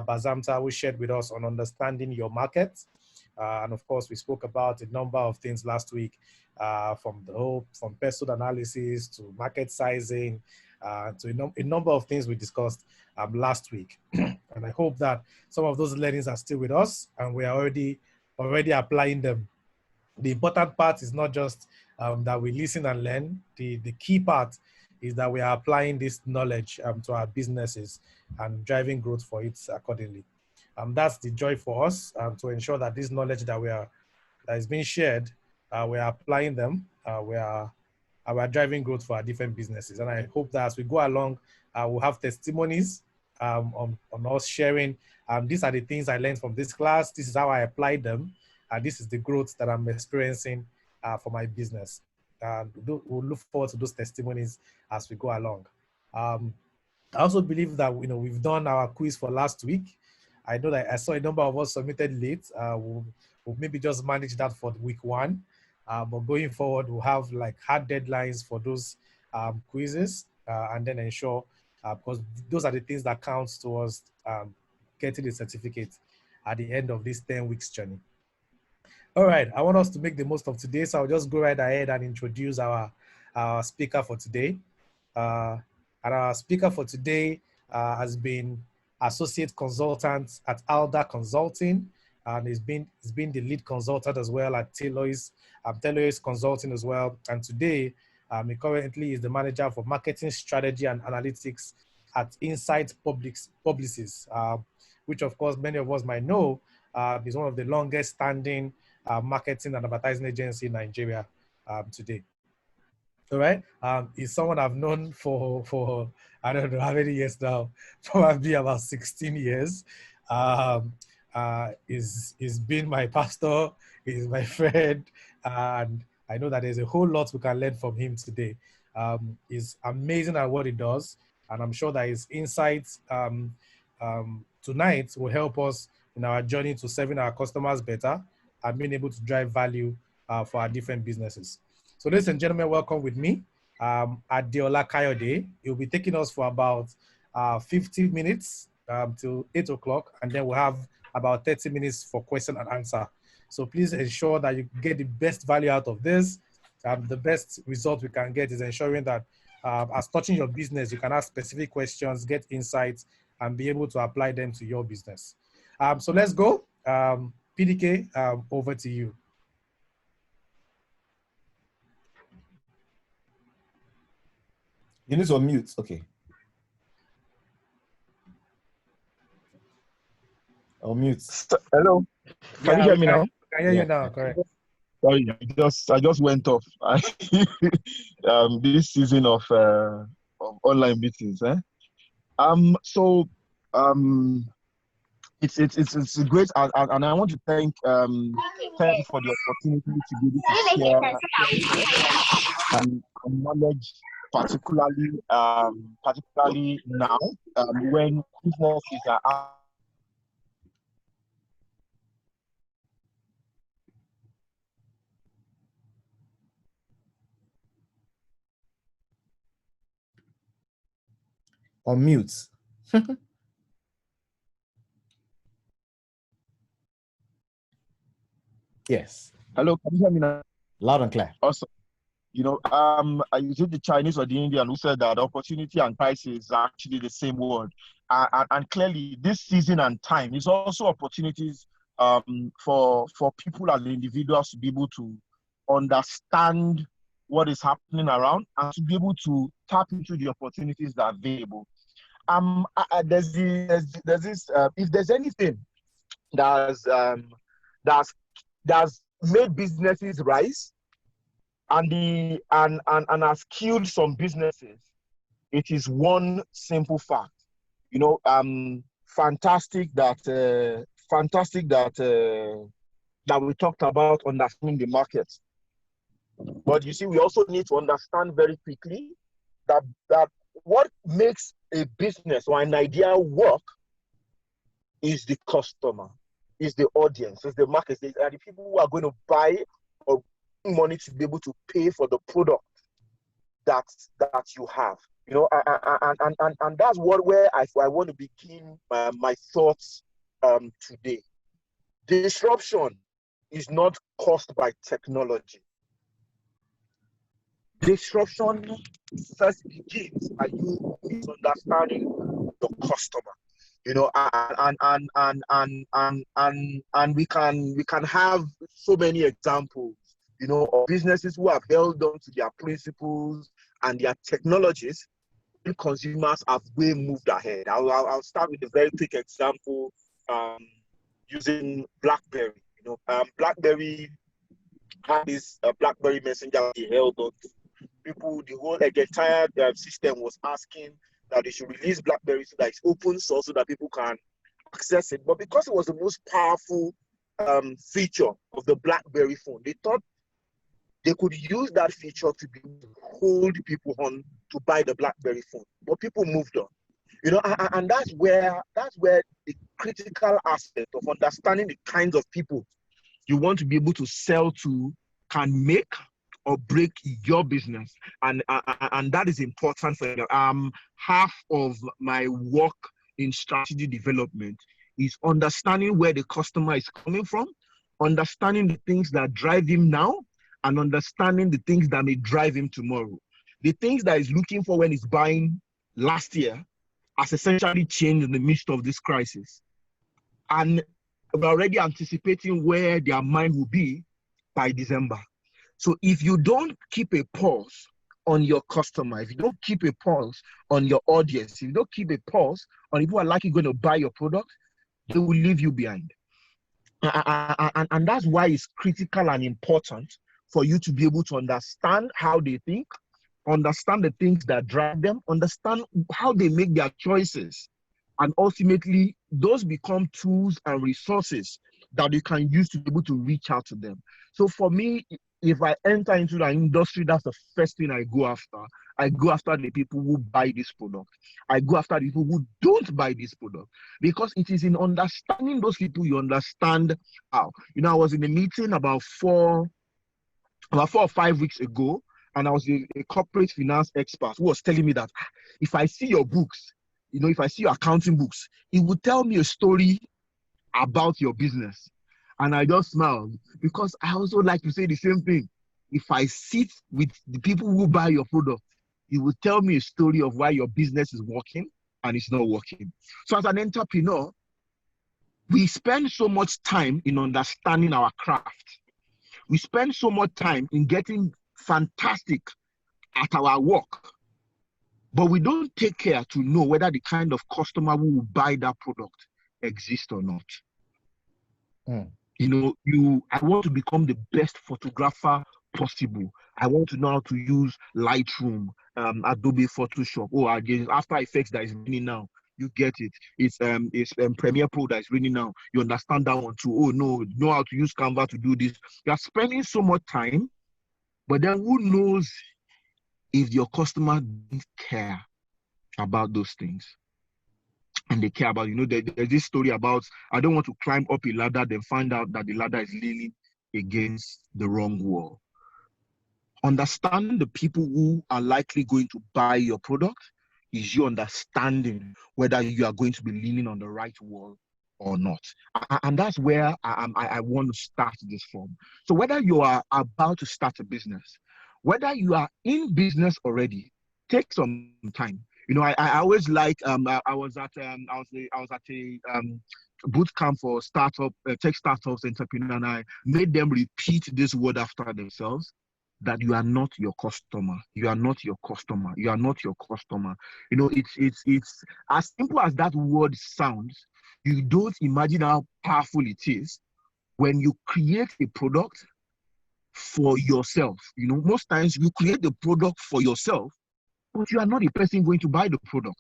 Bazamta, who shared with us on understanding your market. And of course, we spoke about a number of things last week, from personal analysis to market sizing, to a number of things we discussed last week. And I hope that some of those learnings are still with us and we are already applying them. The important part is not just that we listen and learn. The key part is that we are applying this knowledge to our businesses and driving growth for it accordingly. That's the joy for us, to ensure that this knowledge that is being shared, we are applying them. We are driving growth for our different businesses. And I hope that as we go along, we'll have testimonies on us sharing. These are the things I learned from this class. This is how I applied them. This is the growth that I'm experiencing for my business. We'll look forward to those testimonies as we go along. I also believe that we've done our quiz for last week. I know that I saw a number of us submitted late. We'll maybe just manage that for week 1. But going forward, we'll have like hard deadlines for those quizzes and then ensure, because those are the things that counts towards getting the certificate at the end of this 10 weeks journey. All right, I want us to make the most of today, so I'll just go right ahead and introduce our speaker for today. And our speaker for today has been associate consultant at Alda Consulting, and he's been the lead consultant as well at Taylor's Consulting as well. And today, he currently is the manager for marketing strategy and analytics at Insight Publicis, which of course many of us might know is one of the longest standing marketing and advertising agency in Nigeria today. All right, he's someone I've known for I don't know how many years now, probably about 16 years. He's been my pastor, he's my friend, and I know that there's a whole lot we can learn from him today. He's amazing at what he does, and I'm sure that his insights tonight will help us in our journey to serving our customers better and being able to drive value for our different businesses. So ladies and gentlemen, welcome with me, Adeola Kayode. He'll be taking us for about 50 minutes till 8 o'clock, and then we'll have about 30 minutes for question and answer. So please ensure that you get the best value out of this. The best result we can get is ensuring that as touching your business, you can ask specific questions, get insights, and be able to apply them to your business. So let's go. PDK, over to you. You need to unmute. Okay. Unmute. Hello. Can you hear me now? I can hear you now. Correct. Sorry, I just went off. This season of online meetings. It's great, and I want to thank Ted for the opportunity to be able to share and knowledge, particularly now when businesses are on mute. Yes. Hello, can you hear me now? Loud and clear. Awesome. You know, is it the Chinese or the Indian who said that opportunity and crisis are actually the same word? And clearly, this season and time is also opportunities for people as individuals to be able to understand what is happening around and to be able to tap into the opportunities that are available. There's this if there's anything that's made businesses rise and has killed some businesses, it is one simple fact. You know, fantastic that we talked about understanding the market. But you see, we also need to understand very quickly that what makes a business or an idea work is the customer, is the audience, is the market, are the people who are going to buy or money to be able to pay for the product that you have. You know, and that's where I want to begin my thoughts today. Disruption is not caused by technology. Disruption first begins by you misunderstanding the customer. You know, and we can have so many examples, you know, of businesses who have held on to their principles and their technologies. Consumers have way moved ahead. I'll start with a very quick example, using BlackBerry. You know, BlackBerry had this BlackBerry Messenger they held on to. People, the whole entire system was asking that they should release BlackBerry so that it's open source so that people can access it. But because it was the most powerful feature of the BlackBerry phone, they thought they could use that feature to be able to hold people on to buy the BlackBerry phone. But people moved on. You know, and that's where the critical aspect of understanding the kinds of people you want to be able to sell to can make or break your business, and that is important for you. Half of my work in strategy development is understanding where the customer is coming from, understanding the things that drive him now, and understanding the things that may drive him tomorrow. The things that he's looking for when he's buying last year has essentially changed in the midst of this crisis, and we're already anticipating where their mind will be by December. So if you don't keep a pulse on your customer, if you don't keep a pulse on your audience, if you don't keep a pulse on people who are likely going to buy your product, they will leave you behind. And that's why it's critical and important for you to be able to understand how they think, understand the things that drive them, understand how they make their choices. And ultimately, those become tools and resources that you can use to be able to reach out to them. So for me, if I enter into the industry, that's the first thing I go after. I go after the people who buy this product. I go after the people who don't buy this product. Because it is in understanding those people you understand how. You know, I was in a meeting about 4 or 5 weeks ago, and I was a corporate finance expert who was telling me that if I see your books, you know, if I see your accounting books, it would tell me a story about your business. And I just smiled because I also like to say the same thing. If I sit with the people who buy your product, it will tell me a story of why your business is working and it's not working. So as an entrepreneur, we spend so much time in understanding our craft. We spend so much time in getting fantastic at our work, but we don't take care to know whether the kind of customer who will buy that product exists or not. You know, I want to become the best photographer possible. I want to know how to use Lightroom, Adobe Photoshop, After Effects that is running now. You get it. It's Premiere Pro that is running now. You understand that one too. Oh no, know how to use Canva to do this. You are spending so much time, but then who knows if your customer didn't care about those things? And they care about, you know, there's this story about, I don't want to climb up a ladder, then find out that the ladder is leaning against the wrong wall. Understanding the people who are likely going to buy your product is you understanding whether you are going to be leaning on the right wall or not. And that's where I want to start this from. So whether you are about to start a business, whether you are in business already, take some time. You know, I always like, I was at a boot camp for tech startups, entrepreneurs, and I made them repeat this word after themselves, that you are not your customer. You are not your customer. You are not your customer. You know, it's as simple as that word sounds. You don't imagine how powerful it is when you create a product for yourself. You know, most times you create the product for yourself, but you are not the person going to buy the product.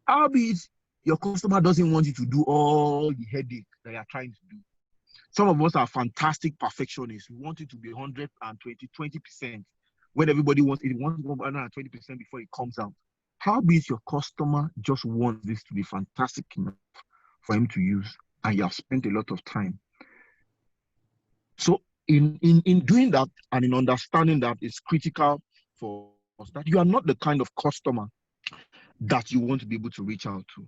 Albeit your customer doesn't want you to do all the headache that you are trying to do. Some of us are fantastic perfectionists. We want it to be 120% when everybody wants it. Wants 120% before it comes out. Albeit your customer just wants this to be fantastic enough for him to use, and you have spent a lot of time. So in doing that and in understanding that, it's critical for that you are not the kind of customer that you want to be able to reach out to.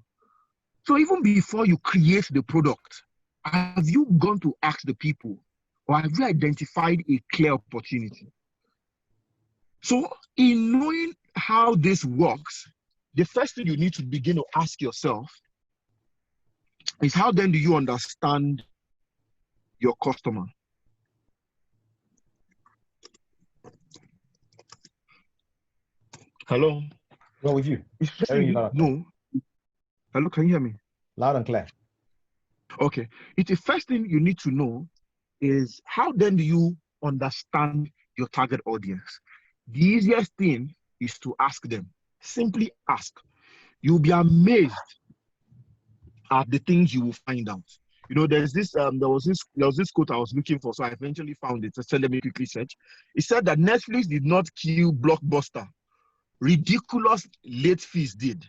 So even before you create the product, have you gone to ask the people, or have you identified a clear opportunity? So in knowing how this works, the first thing you need to begin to ask yourself is, how then do you understand your customer? Hello? Go with you. No. Hello, can you hear me? Loud and clear. Okay. It's the first thing you need to know is, how then do you understand your target audience? The easiest thing is to ask them. Simply ask. You'll be amazed at the things you will find out. You know, there was this quote I was looking for, so I eventually found it. So let me quickly search. It said that Netflix did not kill Blockbuster. Ridiculous late fees did.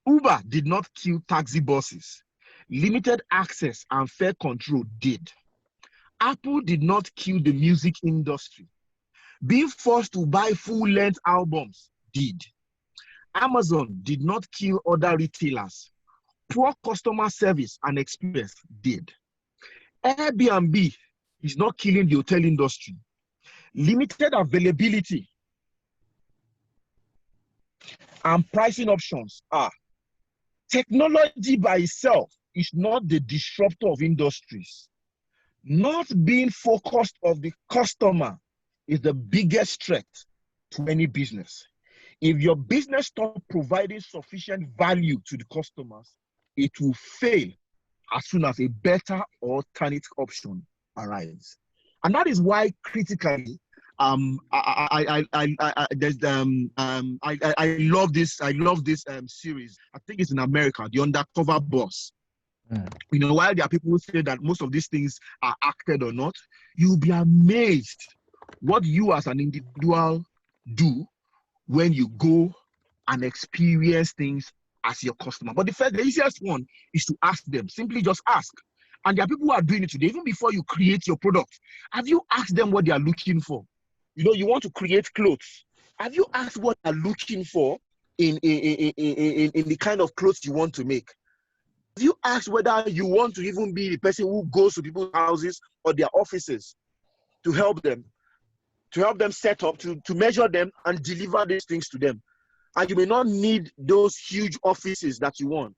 Uber did not kill taxi buses. Limited access and fair control did. Apple did not kill the music industry. Being forced to buy full-length albums did. Amazon did not kill other retailers. Poor customer service and experience did. Airbnb is not killing the hotel industry. Limited availability and pricing options are. Technology by itself is not the disruptor of industries. Not being focused on the customer is the biggest threat to any business. If your business stops providing sufficient value to the customers, it will fail as soon as a better alternate option arrives. And that is why critically, I love this series. I think it's in America, The Undercover Boss. You know, while there are people who say that most of these things are acted or not, you'll be amazed what you as an individual do when you go and experience things as your customer. But the easiest one is to ask them. Simply just ask. And there are people who are doing it today. Even before you create your product, have you asked them what they are looking for? You know, you want to create clothes. Have you asked what they're looking for in the kind of clothes you want to make? Have you asked whether you want to even be the person who goes to people's houses or their offices to help them set up, to measure them and deliver these things to them? And you may not need those huge offices that you want.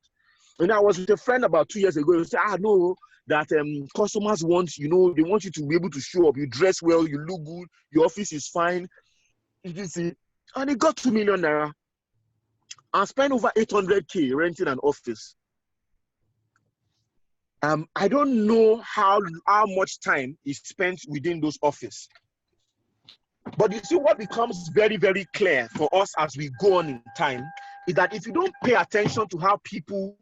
When I was with a friend about 2 years ago, he said, no, that customers want, you know, they want you to be able to show up. You dress well, you look good, your office is fine. You see, and he got 2 million naira and spent over 800K renting an office. I don't know how much time he spent within those offices. But you see, what becomes very, very clear for us as we go on in time is that if you don't pay attention to how people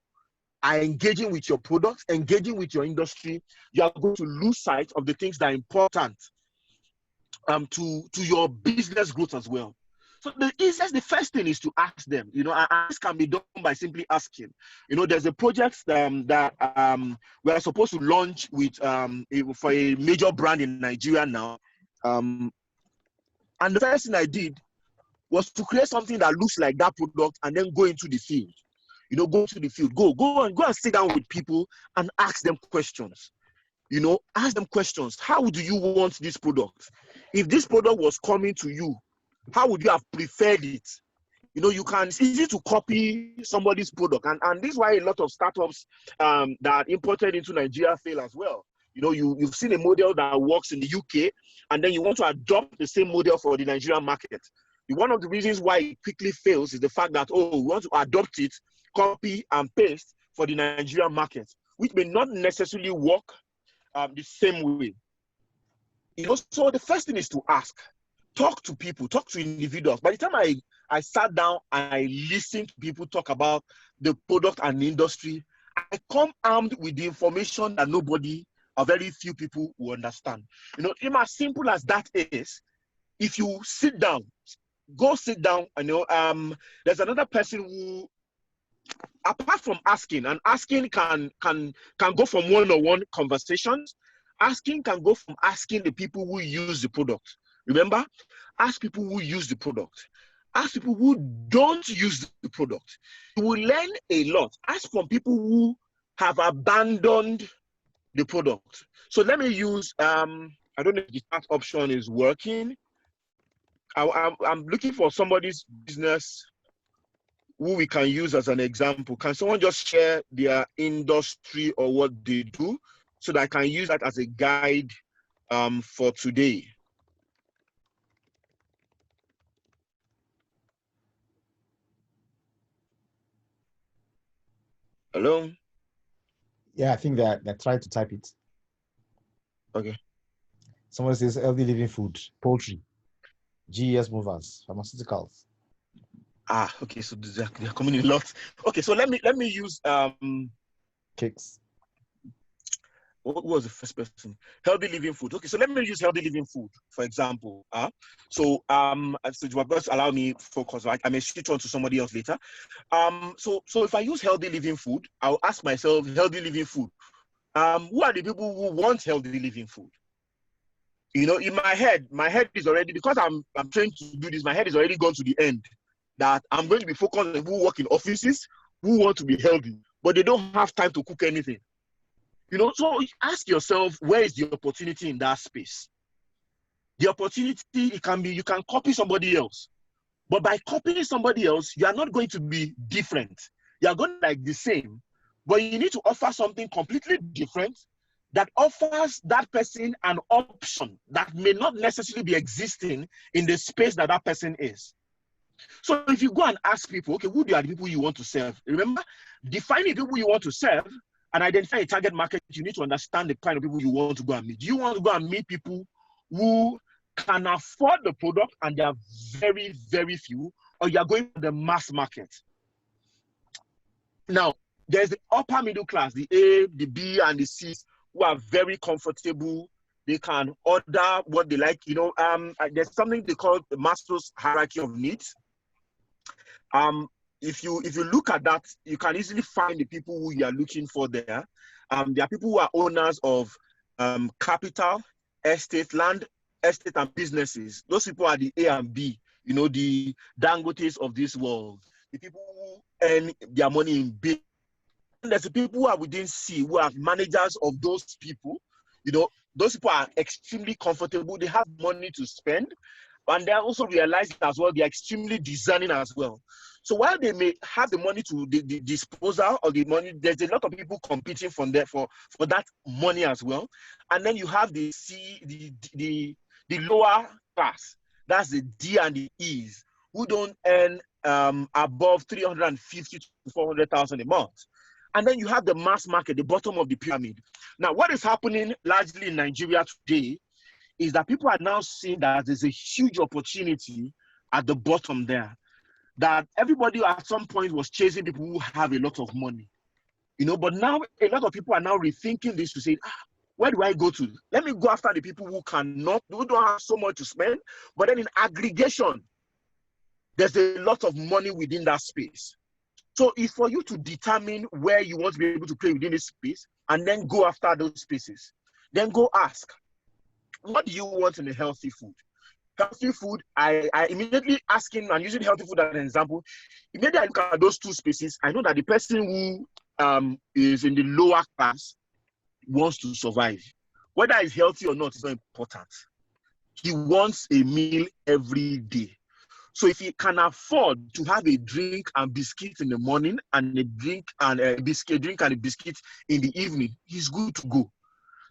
are engaging with your products, engaging with your industry, you are going to lose sight of the things that are important to your business growth as well. So the first thing is to ask them. You know, and this can be done by simply asking. You know, there's a project that we are supposed to launch with for a major brand in Nigeria now. And the first thing I did was to create something that looks like that product and then go into the field. You know, go to the field, go and sit down with people and ask them questions. You know, ask them questions. How do you want this product? If this product was coming to you, how would you have preferred it? You know, it's easy to copy somebody's product. And this is why a lot of startups that are imported into Nigeria fail as well. You know, you've seen a model that works in the UK, and then you want to adopt the same model for the Nigerian market. One of the reasons why it quickly fails is the fact that, we want to adopt it, copy and paste for the Nigerian market, which may not necessarily work the same way. You know, so the first thing is to ask. Talk to people, talk to individuals. By the time I sat down and I listened to people talk about the product and the industry, I come armed with the information that nobody or very few people will understand. You know, even as simple as that is, if you sit down, go sit down, you know, there's another person who, apart from asking, and asking can go from one-on-one conversations, asking can go from asking the people who use the product. Remember, ask people who use the product. Ask people who don't use the product. You will learn a lot. Ask from people who have abandoned the product. So let me use, I don't know if the chat option is working. I'm looking for somebody's business who we can use as an example. Can someone just share their industry or what they do so that I can use that as a guide for today? Hello? Yeah, I think they're trying to type it. Okay. Someone says healthy living food, poultry, GES movers, pharmaceuticals. Okay, so they're coming in a lot. Okay, so let me use Cakes. what was the first person? Healthy living food. Okay, so let me use healthy living food, for example. So just allow me focus. I may switch on to somebody else later. So if I use healthy living food, I'll ask myself, healthy living food. Who are the people who want healthy living food? You know, in my head is already, because I'm trying to do this, my head is already gone to the end. That I'm going to be focused on who work in offices, who want to be healthy, but they don't have time to cook anything. You know, so ask yourself, where is the opportunity in that space? The opportunity, it can be, you can copy somebody else. But by copying somebody else, you are not going to be different. You are going to be like the same. But you need to offer something completely different that offers that person an option that may not necessarily be existing in the space that that person is. So if you go and ask people, okay, who are the people you want to serve? Remember, defining people you want to serve and identify a target market, you need to understand the kind of people you want to go and meet. Do you want to go and meet people who can afford the product and they are very, very few, or you are going to the mass market? Now, there's the upper middle class, the A, the B, and the C, who are very comfortable. They can order what they like. You know, there's something they call the Maslow's hierarchy of needs. If you look at that, you can easily find the people who you are looking for there. There are people who are owners of capital, estate, land, estate, and businesses. Those people are the A and B, you know, the Dangotes of this world, the people who earn their money in big. And there's the people who are within C, who are managers of those people. You know, those people are extremely comfortable. They have money to spend. And they also realize as well, they're extremely discerning as well. So while they may have the money to the disposal of the money, there's a lot of people competing from there for that money as well. And then you have the C, the lower class, that's the D and the E's, who don't earn above 350 to 400,000 a month. And then you have the mass market, the bottom of the pyramid. Now, what is happening largely in Nigeria today is that people are now seeing that there's a huge opportunity at the bottom there. That everybody at some point was chasing people who have a lot of money. You know, but now a lot of people are now rethinking this to say, where do I go to? Let me go after the people who don't have so much to spend, but then in aggregation, there's a lot of money within that space. So it's for you to determine where you want to be able to play within this space and then go after those spaces. Then go ask, what do you want in a healthy food? Healthy food, I immediately asking and using healthy food as an example. Immediately I look at those two spaces, I know that the person who is in the lower class wants to survive. Whether it's healthy or not is not important. He wants a meal every day. So if he can afford to have a drink and biscuit in the morning and a drink and a biscuit in the evening, he's good to go.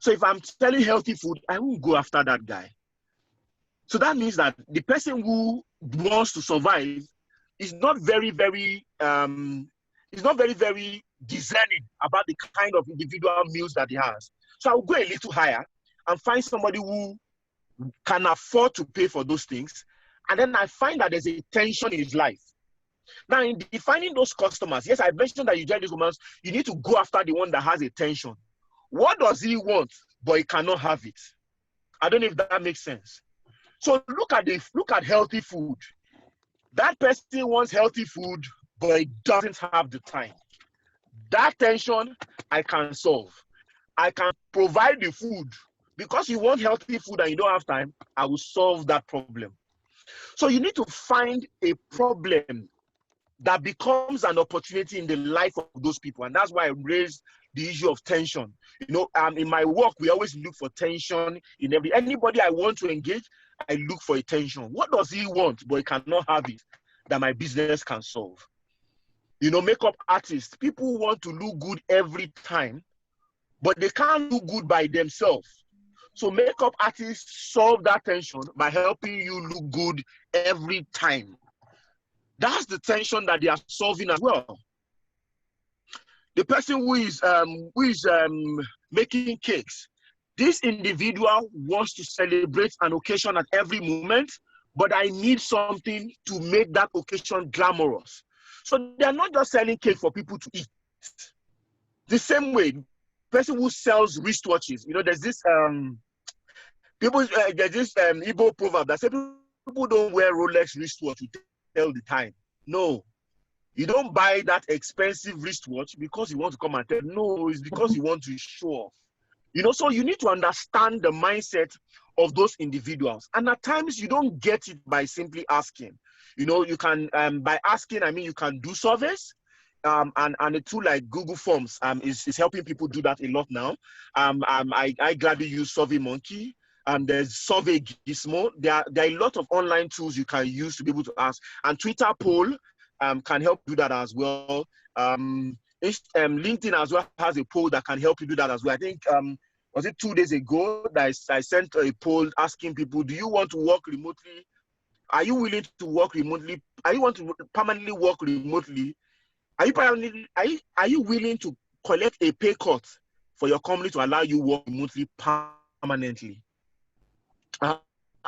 So if I'm selling healthy food, I won't go after that guy. So that means that the person who wants to survive is not very, very discerning about the kind of individual meals that he has. So I'll go a little higher and find somebody who can afford to pay for those things. And then I find that there's a tension in his life. Now, in defining those customers, yes, I mentioned that you join these women, you need to go after the one that has a tension. What does he want, but he cannot have it? I don't know if that makes sense. So look at healthy food. That person wants healthy food, but he doesn't have the time. That tension, I can solve. I can provide the food. Because you want healthy food and you don't have time, I will solve that problem. So you need to find a problem that becomes an opportunity in the life of those people. And that's why I raised the issue of tension. You know, in my work, we always look for tension in anybody I want to engage, I look for a tension. What does he want, but he cannot have it, that my business can solve? You know, makeup artists, people want to look good every time, but they can't look good by themselves. So makeup artists solve that tension by helping you look good every time. That's the tension that they are solving as well. The person who is making cakes, this individual wants to celebrate an occasion at every moment, but I need something to make that occasion glamorous. So they're not just selling cake for people to eat. The same way, person who sells wristwatches, you know, there's this Igbo proverb that says people don't wear Rolex wristwatch to tell the time. No, you don't buy that expensive wristwatch because you want to come and tell. No, it's because you want to show off. You know, so you need to understand the mindset of those individuals. And at times you don't get it by simply asking. You know, you can, by asking, I mean, you can do surveys. And a tool like Google Forms is helping people do that a lot now. I gladly use SurveyMonkey. There's Survey Gizmo. There are a lot of online tools you can use to be able to ask. And Twitter poll can help do that as well. LinkedIn as well has a poll that can help you do that as well. I think, was it 2 days ago that I sent a poll asking people, do you want to work remotely? Are you willing to work remotely? Are you want to permanently work remotely? Are you willing to collect a pay cut for your company to allow you work remotely permanently?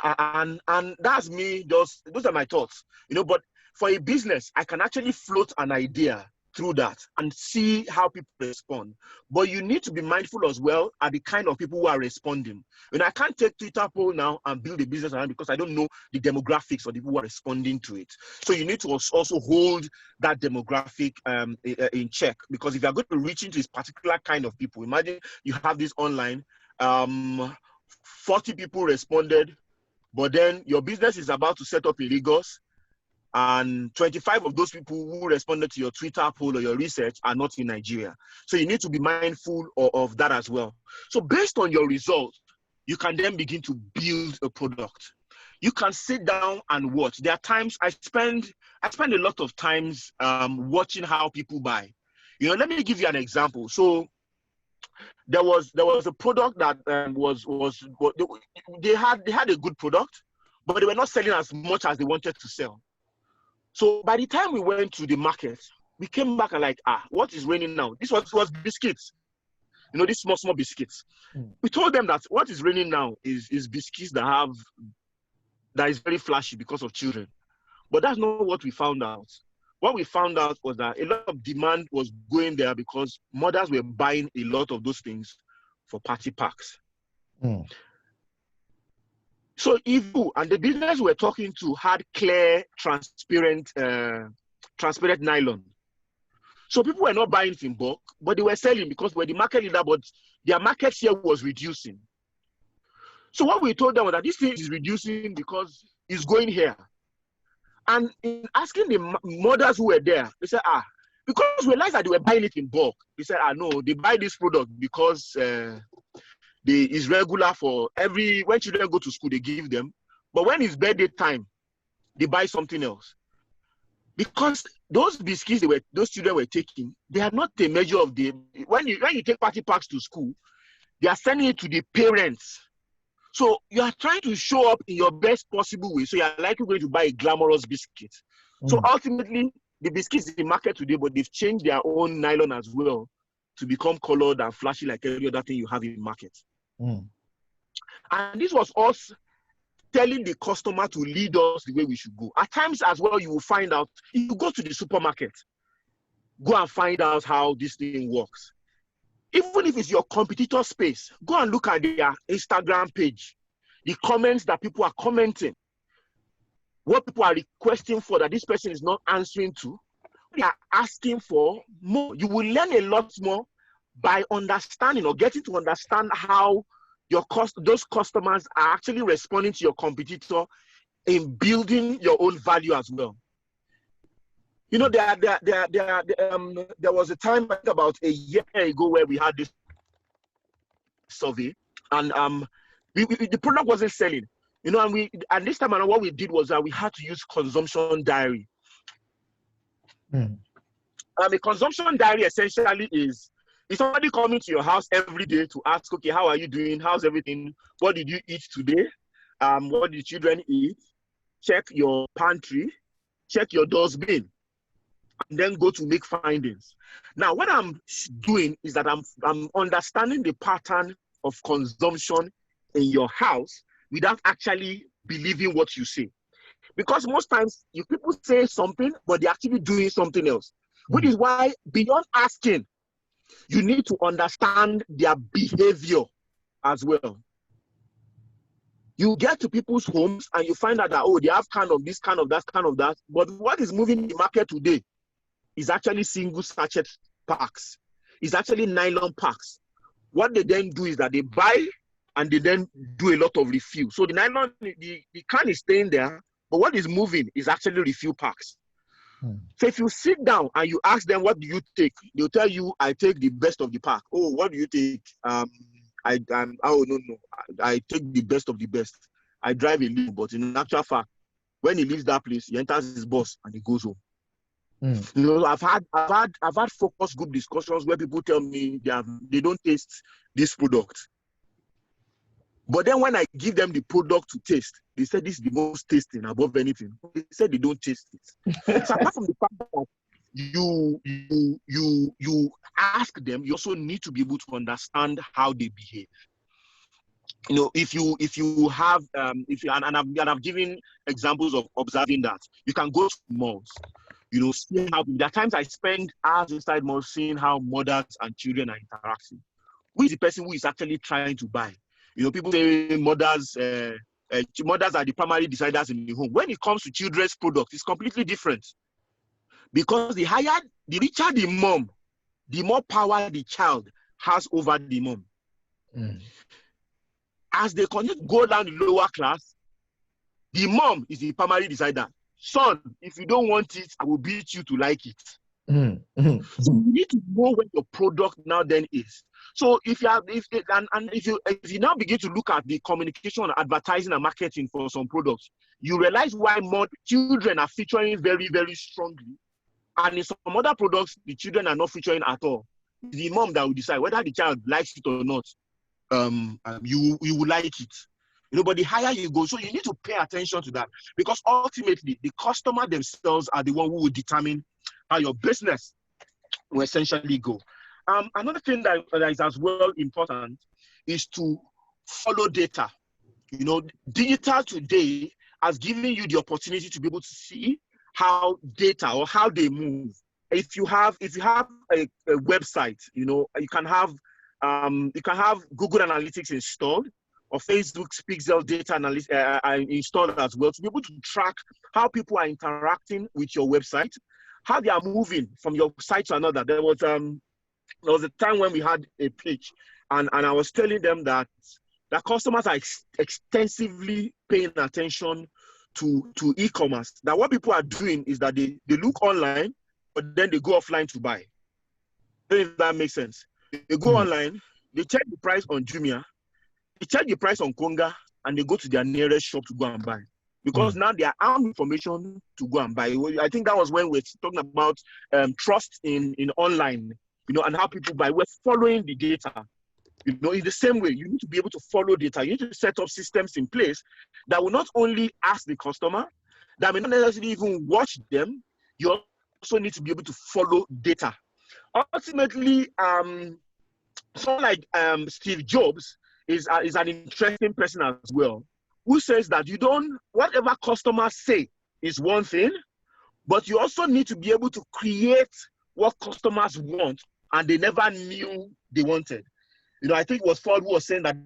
And that's me, those are my thoughts, you know. But for a business, I can actually float an idea through that and see how people respond. But you need to be mindful as well at the kind of people who are responding. You know, I can't take Twitter poll now and build a business around because I don't know the demographics of the people who are responding to it. So you need to also hold that demographic in check, because if you're going to reach into this particular kind of people, imagine you have this online, 40 people responded, but then your business is about to set up in Lagos, and 25 of those people who responded to your Twitter poll or your research are not in Nigeria. So you need to be mindful of that as well. So based on your results, you can then begin to build a product. You can sit down and watch. There are times I spend a lot of times watching how people buy. You know, let me give you an example. So there was a product that they had a good product, but they were not selling as much as they wanted to sell. So by the time we went to the market, we came back and like, what is raining now? This was biscuits. You know, these small biscuits. We told them that what is raining now is biscuits that is very flashy because of children. But that's not what we found out. What we found out was that a lot of demand was going there because mothers were buying a lot of those things for party packs. So if you and the business we're talking to had clear, transparent nylon. So people were not buying it in bulk, but they were selling because we're the market leader, but their market share was reducing. So what we told them was that this thing is reducing because it's going here. And in asking the mothers who were there, they said, because we realized that they were buying it in bulk. They said, no, they buy this product because it's regular for when children go to school, they give them. But when it's birthday time, they buy something else. Because those biscuits those children were taking, they are not a measure of when you take party packs to school, they are sending it to the parents. So you are trying to show up in your best possible way. So you are likely going to buy a glamorous biscuit. So ultimately, the biscuits in the market today, but they've changed their own nylon as well to become colored and flashy like every other thing you have in the market. And this was us telling the customer to lead us the way we should go. At times as well, you will find out, if you go to the supermarket, go and find out how this thing works. Even if it's your competitor space, go and look at their Instagram page, the comments that people are commenting, what people are requesting for that this person is not answering to. They are asking for more. You will learn a lot more by understanding or getting to understand how those customers are actually responding to your competitor in building your own value as well. You know, there was a time about a year ago where we had this survey, and the product wasn't selling. You know, and this time around, what we did was that we had to use consumption diary. A consumption diary essentially is somebody coming to your house every day to ask, okay, how are you doing? How's everything? What did you eat today? What did children eat? Check your pantry, check your dustbin, and then go to make findings. Now, what I'm doing is that I'm understanding the pattern of consumption in your house without actually believing what you say. Because most times, people say something, but they're actually doing something else. Which is why, beyond asking, you need to understand their behavior as well. You get to people's homes and you find out that, oh, they have kind of this, kind of that, kind of that. But what is moving in the market today is actually single sachet packs. It's actually nylon packs. What they then do is that they buy and they then do a lot of refill. So the nylon, the can is staying there, but what is moving is actually refill packs. So if you sit down and you ask them, what do you take? They'll tell you, I take the best of the pack. Oh, what do you take? I take the best of the best. I drive a little, but in actual fact, when he leaves that place, he enters his bus and he goes home. You know, I've had focus group discussions where people tell me they don't taste this product. But then when I give them the product to taste, they said this is the most tasting above anything. They said they don't taste it. So apart from the fact that you ask them, you also need to be able to understand how they behave. You know, if you have and I've given examples of observing that. You can go to malls, you know, see how there are times I spend hours inside malls seeing how mothers and children are interacting. Who is the person who is actually trying to buy? You know, people say mothers are the primary deciders in the home. When it comes to children's products, it's completely different. Because the richer the mom, the more power the child has over the mom. As they continue to go down the lower class, the mom is the primary decider. Son, if you don't want it, I will beat you to like it. So you need to know what your product now then is. So if you now begin to look at the communication, advertising, and marketing for some products, you realize why more children are featuring very, very strongly, and in some other products the children are not featuring at all. It's the mom that will decide whether the child likes it or not. You will like it. You know, but the higher you go, so you need to pay attention to that, because ultimately the customer themselves are the one who will determine how your business will essentially go. Another thing that is as well important is to follow data. You know, digital today has given you the opportunity to be able to see how data or how they move. If you have a website, you know, you can have Google Analytics installed, or Facebook's Pixel data analysis installed as well, to be able to track how people are interacting with your website, how they are moving from your site to another. There was a time when we had a pitch, and I was telling them that customers are extensively paying attention to e-commerce. That what people are doing is that they look online, but then they go offline to buy. I don't know if that makes sense. They go online, they check the price on Jumia, they check the price on Konga, and they go to their nearest shop to go and buy. Because now they are armed information to go and buy. I think that was when we're talking about trust in online, you know, and how people buy. We're following the data. You know, in the same way, you need to be able to follow data. You need to set up systems in place that will not only ask the customer, that may not necessarily even watch them. You also need to be able to follow data. Ultimately, someone like Steve Jobs is an interesting person as well, who says that whatever customers say is one thing, but you also need to be able to create what customers want and they never knew they wanted. You know, I think it was Ford who was saying that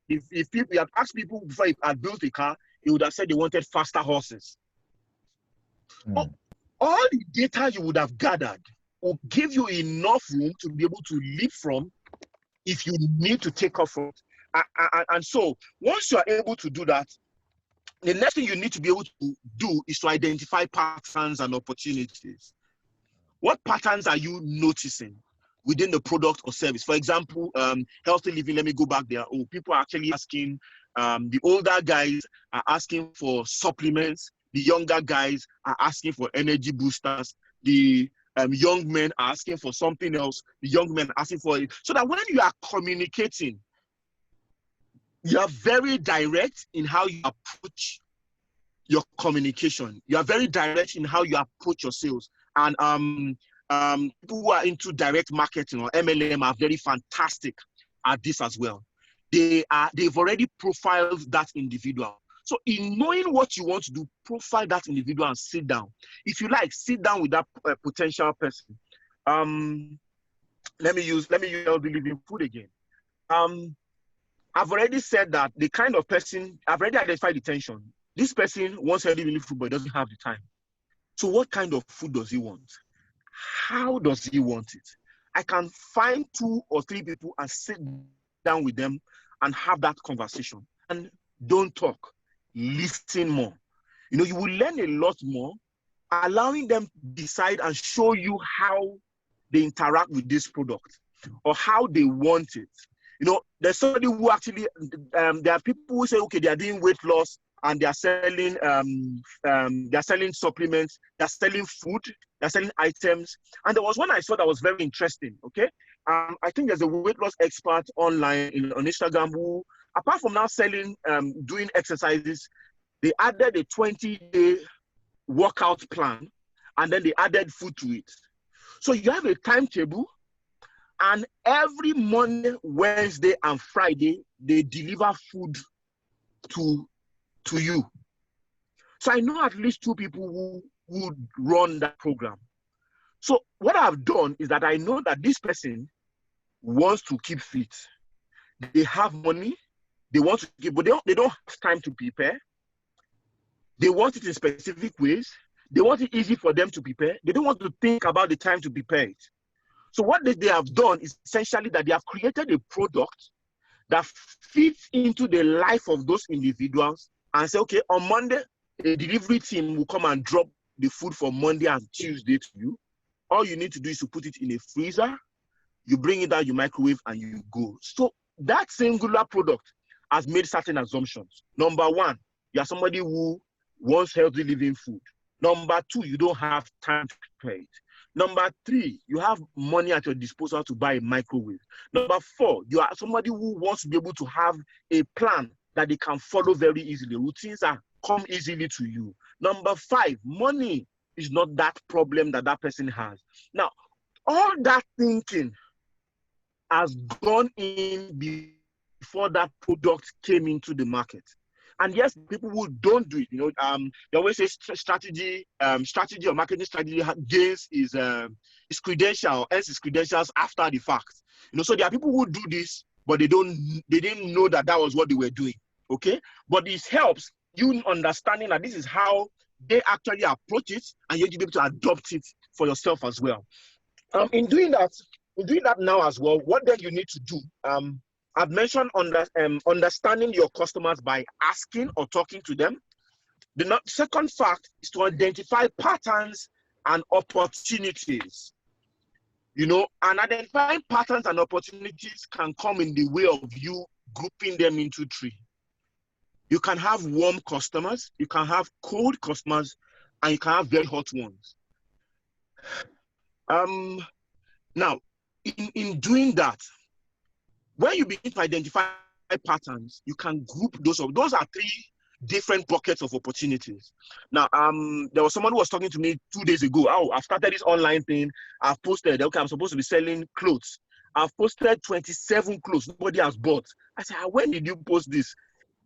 if people had asked people before he had built a car, he would have said they wanted faster horses. All the data you would have gathered will give you enough room to be able to leap from if you need to take off from it. And so once you are able to do that, the next thing you need to be able to do is to identify patterns and opportunities. What patterns are you noticing within the product or service? For example, healthy living, let me go back there. Oh, people are actually asking, the older guys are asking for supplements. The younger guys are asking for energy boosters. The young men are asking for something else. The young men are asking for it. So that when you are communicating, you are very direct in how you approach your communication. You are very direct in how you approach your sales. And people who are into direct marketing or MLM are very fantastic at this as well. They've already profiled that individual. So in knowing what you want to do, profile that individual and sit down. If you like, sit down with that potential person. Let me use healthy living food again. I've already said that the kind of person, I've already identified the tension. This person wants healthy living food, but doesn't have the time. So what kind of food does he want? How does he want it? I can find 2 or 3 people and sit down with them and have that conversation. And don't talk, listen more. You know, you will learn a lot more, allowing them to decide and show you how they interact with this product or how they want it. You know, there's somebody who actually, there are people who say, okay, they are doing weight loss and they are selling supplements, they're selling food, they're selling items. And there was one I saw that was very interesting, okay? I think there's a weight loss expert online on Instagram who, apart from now selling, doing exercises, they added a 20-day workout plan and then they added food to it. So you have a timetable, and every Monday, Wednesday, and Friday, they deliver food to you. So I know at least 2 people who would run that program. So what I've done is that I know that this person wants to keep fit. They have money, they want to keep, but they don't have time to prepare. They want it in specific ways. They want it easy for them to prepare. They don't want to think about the time to prepare it. So what they have done is essentially that they have created a product that fits into the life of those individuals and say, okay, on Monday, a delivery team will come and drop the food for Monday and Tuesday to you. All you need to do is to put it in a freezer, you bring it out, you microwave, and you go. So that singular product has made certain assumptions. Number 1, you are somebody who wants healthy living food. Number 2, you don't have time to prepare it. Number 3, you have money at your disposal to buy a microwave. Number 4, you are somebody who wants to be able to have a plan that they can follow very easily. Routines that come easily to you. Number 5, money is not that problem that that person has. Now, all that thinking has gone in before that product came into the market. And yes, people who don't do it, you know, they always say strategy or marketing strategy gains is credential, else is credentials after the fact. You know, so there are people who do this, but they didn't know that that was what they were doing. Okay, but this helps you understanding that this is how they actually approach it, and you'll be able to adopt it for yourself as well. In doing that now as well, what then you need to do? I've mentioned understanding your customers by asking or talking to them. The second fact is to identify patterns and opportunities. You know, and identifying patterns and opportunities can come in the way of you grouping them into 3. You can have warm customers, you can have cold customers, and you can have very hot ones. Now, in doing that, when you begin to identify patterns, you can group those. Those are 3 different buckets of opportunities. Now, there was someone who was talking to me 2 days ago. Oh, I've started this online thing. I've posted, okay, I'm supposed to be selling clothes. I've posted 27 clothes. Nobody has bought. I said, when did you post this?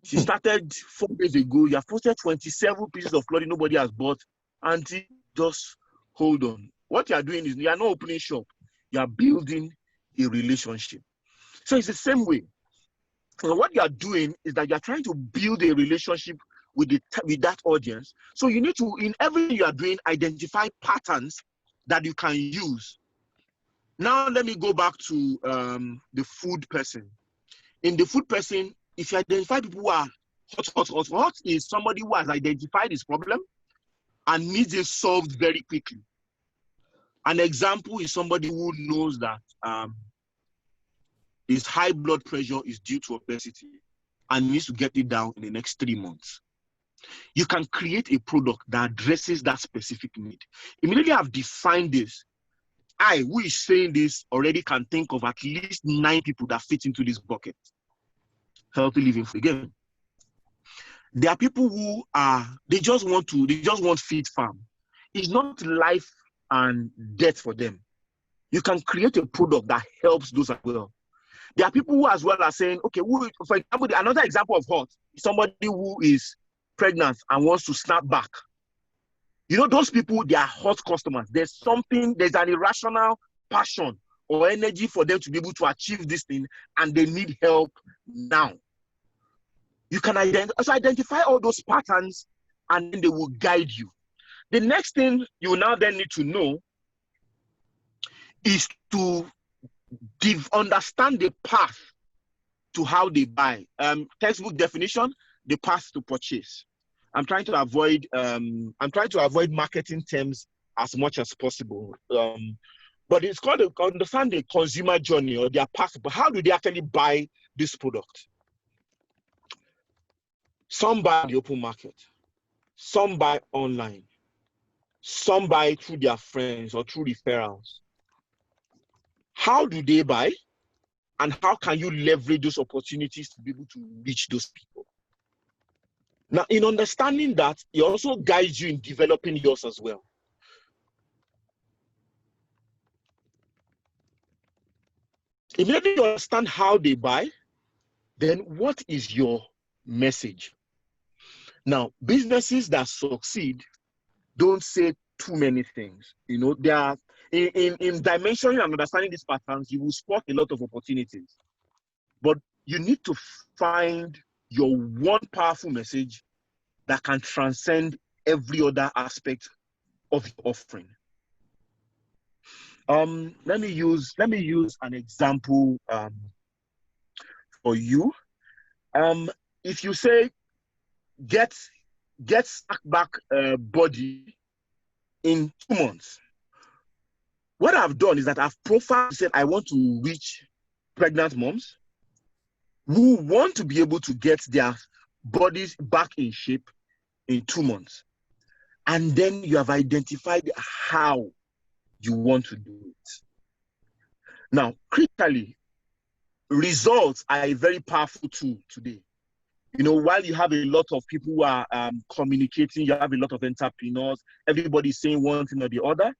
She started 4 days ago. You have posted 27 pieces of clothing. Nobody has bought. Auntie, just hold on. What you are doing is you are not opening shop. You are building a relationship. So it's the same way. So what you are doing is that you are trying to build a relationship with that audience. So you need to, in everything you are doing, identify patterns that you can use. Now let me go back to the food person. In the food person, if you identify people who are Hot is somebody who has identified his problem and needs it solved very quickly. An example is somebody who knows that his high blood pressure is due to obesity and needs to get it down in the next 3 months. You can create a product that addresses that specific need. Immediately I've defined this. I, who is saying this, already can think of at least 9 people that fit into this bucket. Healthy living for again. There are people who they just want feed farm. It's not life and death for them. You can create a product that helps those as well. There are people who as well are saying, okay, for example, another example of hot is somebody who is pregnant and wants to snap back. You know, those people, they are hot customers. There's an irrational passion or energy for them to be able to achieve this thing, and they need help now. You can identify all those patterns, and then they will guide you. The next thing you now then need to know is to understand the path to how they buy. Textbook definition, the path to purchase. I'm trying to avoid marketing terms as much as possible. But it's called to understand the consumer journey or their path. But how do they actually buy this product? Some buy the open market, some buy online, some buy through their friends or through referrals. How do they buy? And how can you leverage those opportunities to be able to reach those people? Now, in understanding that, it also guides you in developing yours as well. Immediately you understand how they buy, then what is your message? Now, businesses that succeed don't say too many things. You know, they are in dimensioning and understanding these patterns, you will spot a lot of opportunities. But you need to find your one powerful message that can transcend every other aspect of your offering. Let me use an example for you. If you say get back body in 2 months, what I've done is that I've profiled, said I want to reach pregnant moms who want to be able to get their bodies back in shape in 2 months. And then you have identified how you want to do it. Now, critically, results are a very powerful tool today. You know, while you have a lot of people who are communicating, you have a lot of entrepreneurs, everybody's saying one thing or the other,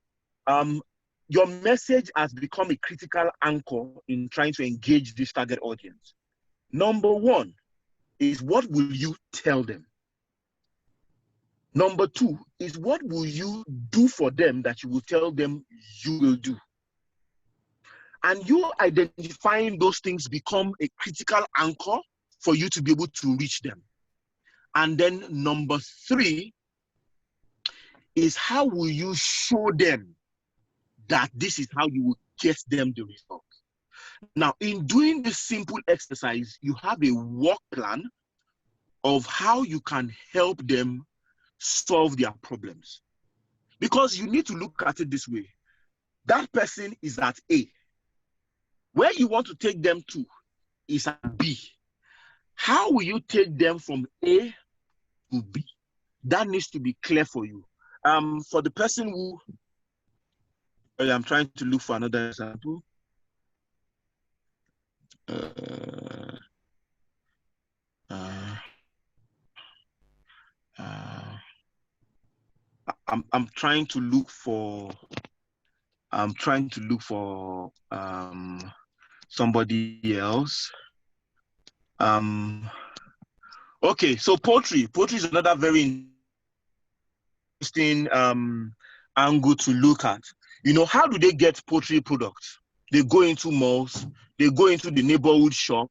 your message has become a critical anchor in trying to engage this target audience. Number one is, what will you tell them? Number two is, what will you do for them that you will tell them you will do? And you identifying those things become a critical anchor for you to be able to reach them. And then number three is, how will you show them that this is how you will get them the result? Now, in doing this simple exercise, you have a work plan of how you can help them solve their problems. Because you need to look at it this way. That person is at A. Where you want to take them to is at B. How will you take them from A to B? That needs to be clear for you. For the person who, I'm trying to look for another example. I'm trying to look for somebody else. Okay, so poultry is another very interesting angle to look at. You know, how do they get poultry products? They go into malls, they go into the neighborhood shop.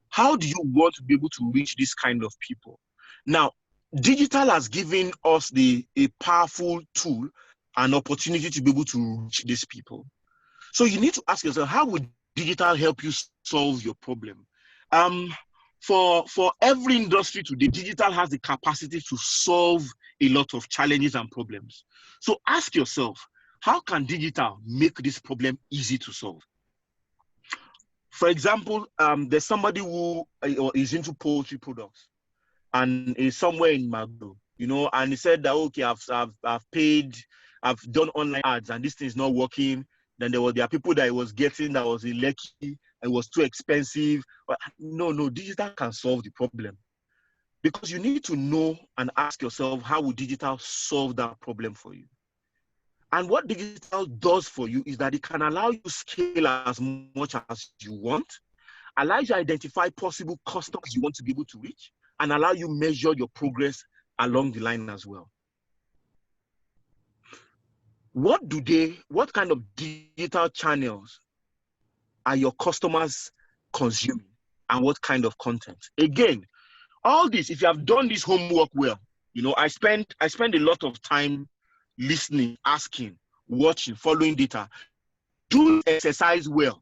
How do you want to be able to reach this kind of people? Now, digital has given us a powerful tool, an opportunity to be able to reach these people. So you need to ask yourself, how would digital help you solve your problem? for every industry today, digital has the capacity to solve a lot of challenges and problems. So ask yourself, how can digital make this problem easy to solve? For example, there's somebody who is into poultry products and is somewhere in Magdo, you know, and he said that, okay, I've paid, I've done online ads and this thing is not working. Then there are people that he was getting that was in Lekki, it was too expensive. But no, digital can solve the problem. Because you need to know and ask yourself, how will digital solve that problem for you? And what digital does for you is that it can allow you to scale as much as you want, allow you to identify possible customers you want to be able to reach, and allow you to measure your progress along the line as well. What kind of digital channels are your customers consuming, and what kind of content? Again, all this, if you have done this homework well, you know, I spend a lot of time listening, asking, watching, following data. Do exercise well.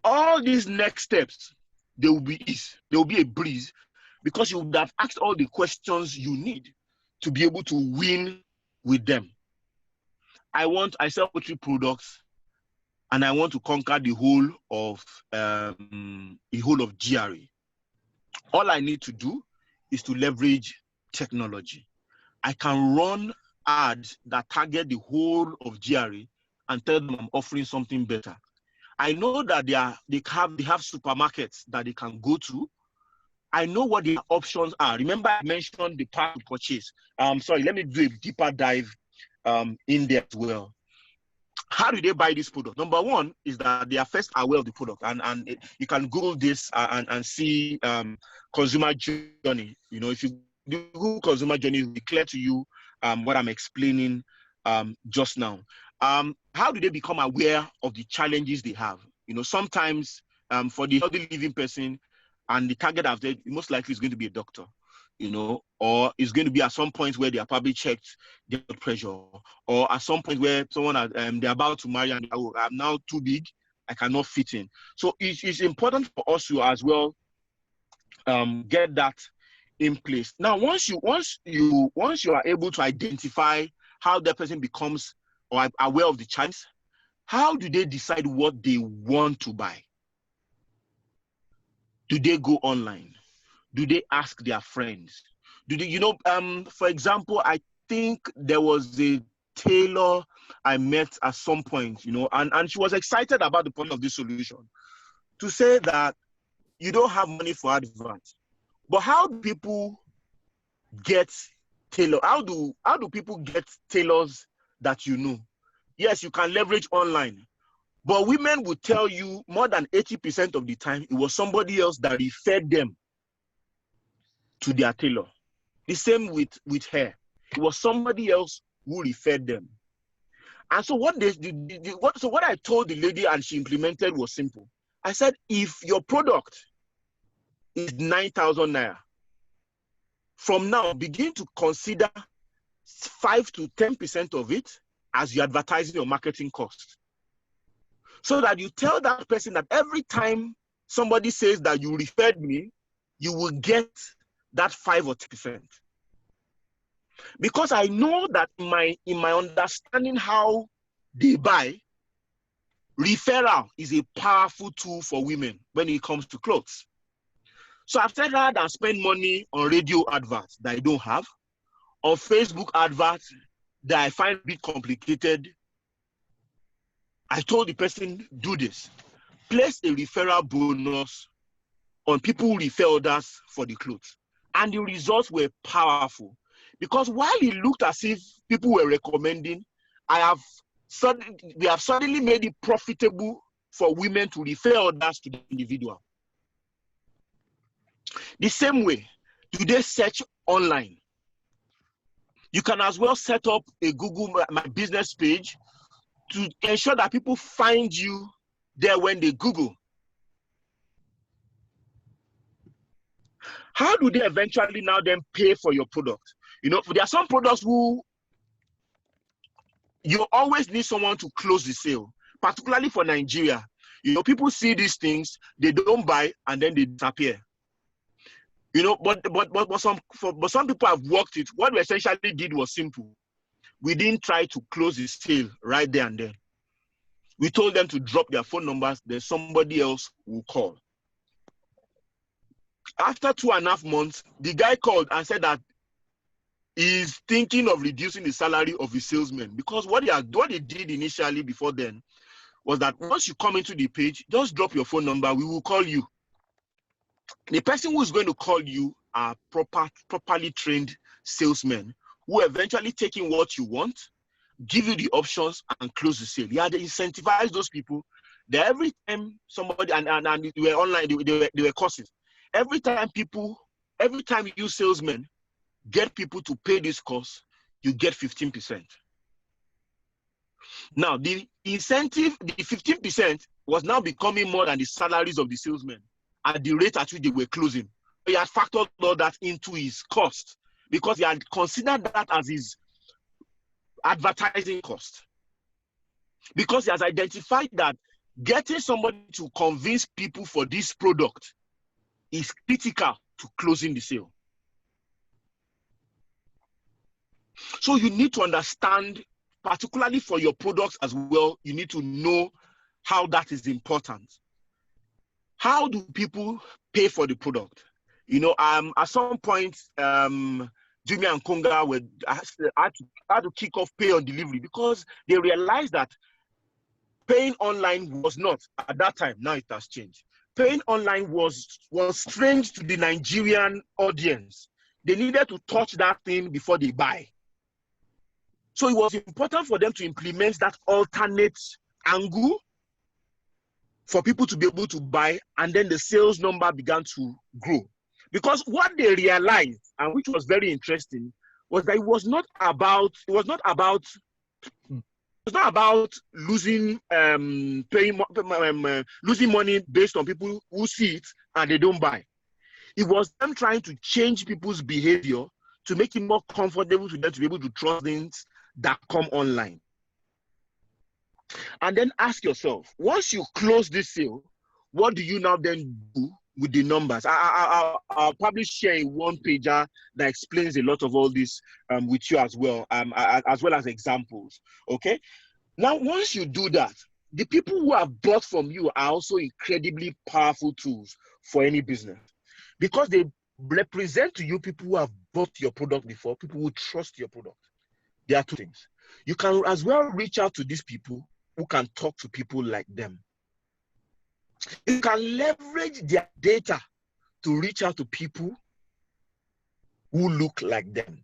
All these next steps, they will be easy. They will be a breeze because you would have asked all the questions you need to be able to win with them. I sell poultry products, and I want to conquer the whole of GRA. All I need to do is to leverage technology. I can run ads that target the whole of GRA and tell them I'm offering something better. I know that they have supermarkets that they can go to. I know what the options are. Remember, I mentioned the path to purchase. Sorry, let me do a deeper dive in there as well. How do they buy this product? Number one is that they are first aware of the product, and you can Google this and see consumer journey. You know, if you Google consumer journey, it will be clear to you what I'm explaining just now. How do they become aware of the challenges they have? You know, sometimes for the healthy living person and the target I've said, most likely is going to be a doctor, you know, or it's going to be at some point where they are probably checked their blood pressure, or at some point where someone they're about to marry and I'm now too big, I cannot fit in. So it's important for us to as well get that in place. Now, once you are able to identify how that person becomes or aware of the chance, how do they decide what they want to buy? Do they go online? Do they ask their friends? Do they, you know, for example, I think there was a tailor I met at some point, you know, and she was excited about the point of this solution to say that you don't have money for advance. But how do people get tailor? How do people get tailors that you know? Yes, you can leverage online, but women will tell you more than 80% of the time it was somebody else that referred them to their tailor. The same with hair. It was somebody else who referred them. And so what I told the lady and she implemented was simple. I said, if your product is 9,000 naira, from now begin to consider 5 to 10% of it as your advertising or marketing cost. So that you tell that person that every time somebody says that you referred me, you will get that 5 or 10%. Because I know that in my understanding how they buy, referral is a powerful tool for women when it comes to clothes. So I've said rather than spend money on radio adverts that I don't have, on Facebook adverts that I find a bit complicated, I told the person, do this. Place a referral bonus on people who refer others for the clothes. And the results were powerful. Because while it looked as if people were recommending, we have suddenly made it profitable for women to refer others to the individual. The same way, do they search online? You can as well set up a Google My Business page to ensure that people find you there when they Google. How do they eventually now then pay for your product? You know, there are some products who you always need someone to close the sale, particularly for Nigeria. You know, people see these things, they don't buy, and then they disappear. You know, but some people have worked it. What we essentially did was simple. We didn't try to close the sale right there and then. We told them to drop their phone numbers, then somebody else will call. After 2.5 months, the guy called and said that he's thinking of reducing the salary of his salesman, because what he did initially before then was that once you come into the page, just drop your phone number, we will call you. The person who is going to call you are properly trained salesmen who eventually take in what you want, give you the options, and close the sale. Yeah, they incentivize those people. That every time somebody, and they were online, they were courses. Every time you salesmen get people to pay this course, you get 15%. Now, the incentive, the 15% was now becoming more than the salaries of the salesmen at the rate at which they were closing. He had factored all that into his cost because he had considered that as his advertising cost. Because he has identified that getting somebody to convince people for this product is critical to closing the sale. So you need to understand, particularly for your products as well, you need to know how that is important. How do people pay for the product? You know, at some point, Jumia and Konga had to kick off pay on delivery because they realized that paying online was not, at that time, now it has changed. Paying online was strange to the Nigerian audience. They needed to touch that thing before they buy. So it was important for them to implement that alternate angle for people to be able to buy, and then the sales number began to grow. Because what they realized, and which was very interesting, was that it was not about losing losing money based on people who see it and they don't buy. It was them trying to change people's behavior to make it more comfortable for them to be able to trust things that come online. And then ask yourself, once you close this sale, what do you now then do with the numbers? I'll probably share a one-pager that explains a lot of all this with you as well as examples, okay? Now, once you do that, the people who have bought from you are also incredibly powerful tools for any business because they represent to you people who have bought your product before, people who trust your product. There are two things. You can as well reach out to these people who can talk to people like them. You can leverage their data to reach out to people who look like them.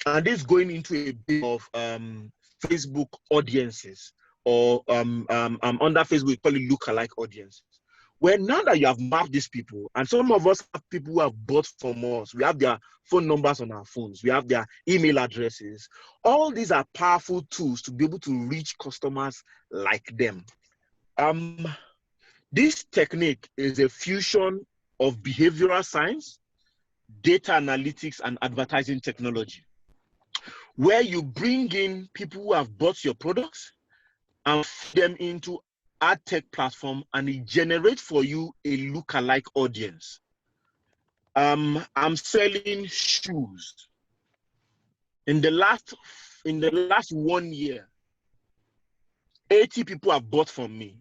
And this is going into a bit of Facebook audiences, or under Facebook, we call it lookalike audiences. Where now that you have mapped these people, and some of us have people who have bought from us, we have their phone numbers on our phones, we have their email addresses. All these are powerful tools to be able to reach customers like them. This technique is a fusion of behavioral science, data analytics, and advertising technology, where you bring in people who have bought your products and feed them into ad tech platform, and it generates for you a lookalike audience. I'm selling shoes. In the last 1 year, 80 people have bought from me.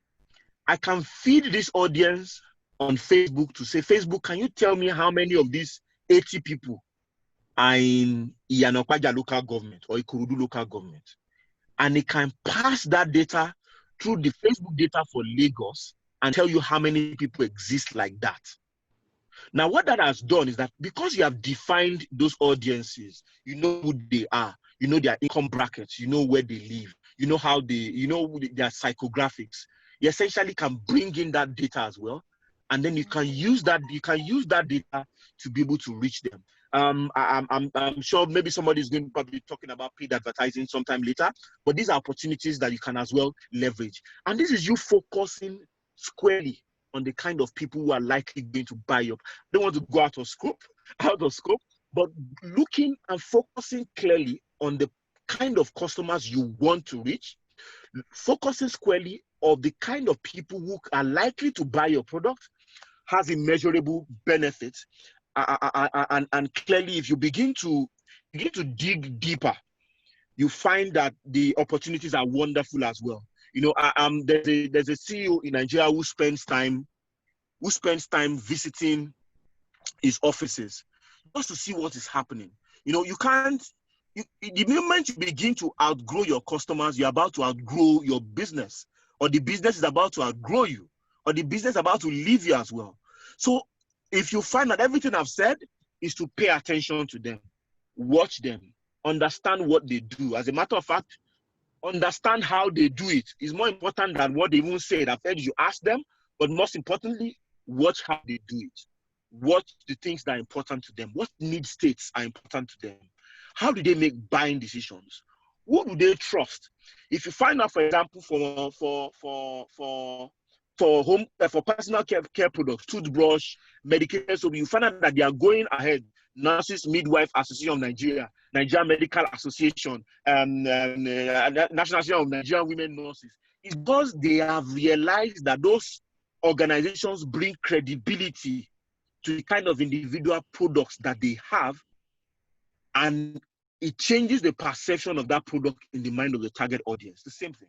I can feed this audience on Facebook to say, Facebook, can you tell me how many of these 80 people are in Iyanokpaja local government or Ikorodu local government? And it can pass that data through the Facebook data for Lagos and tell you how many people exist like that. Now, what that has done is that because you have defined those audiences, you know who they are, you know their income brackets, you know where they live, you know how their psychographics. You essentially can bring in that data as well, and then you can use that data to be able to reach them. I'm sure maybe somebody is going to probably talking about paid advertising sometime later, but these are opportunities that you can as well leverage. And this is you focusing squarely on the kind of people who are likely going to buy your. I don't want to go out of scope, but looking and focusing clearly on the kind of customers you want to reach, focusing squarely on the kind of people who are likely to buy your product, has immeasurable benefits, and clearly, if you begin to dig deeper, you find that the opportunities are wonderful as well. You know, there's a CEO in Nigeria who spends time visiting his offices just to see what is happening. You know, the moment you begin to outgrow your customers, you're about to outgrow your business, or the business is about to outgrow you, or the business is about to leave you as well. So if you find that everything I've said is to pay attention to them, watch them, understand what they do. As a matter of fact, understand how they do it is more important than what they even said. I've heard you ask them, but most importantly, watch how they do it. Watch the things that are important to them. What need states are important to them? How do they make buying decisions? Who do they trust? If you find out, for example, for personal care products, toothbrush, medication, so you find out that they are going ahead. Nurses Midwife Association of Nigeria, Nigerian Medical Association, National Association of Nigerian Women Nurses. It's because they have realized that those organizations bring credibility to the kind of individual products that they have, and it changes the perception of that product in the mind of the target audience. The same thing.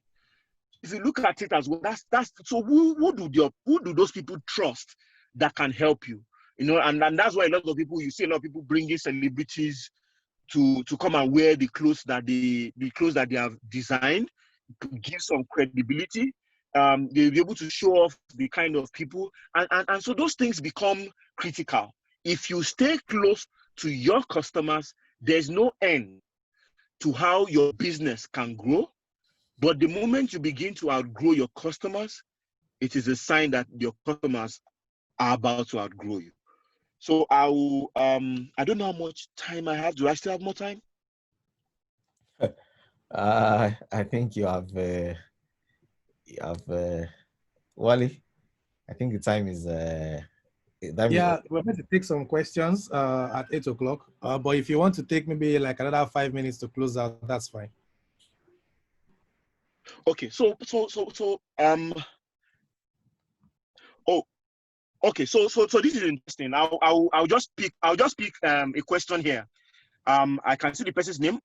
If you look at it as well, that's so who do those people trust that can help you? You know, and that's why you see a lot of people bringing celebrities to come and wear the clothes that they have designed, give some credibility. They'll be able to show off the kind of people, and so those things become critical. If you stay close to your customers, there's no end to how your business can grow. But the moment you begin to outgrow your customers, it is a sign that your customers are about to outgrow you. So I will, I don't know how much time I have. Do I still have more time? I think you have Wally. I think the time is yeah, we're going to take some questions at 8 o'clock. But if you want to take maybe like another 5 minutes to close out, that's fine. Okay, so this is interesting. I'll just pick a question here. I can see the person's name.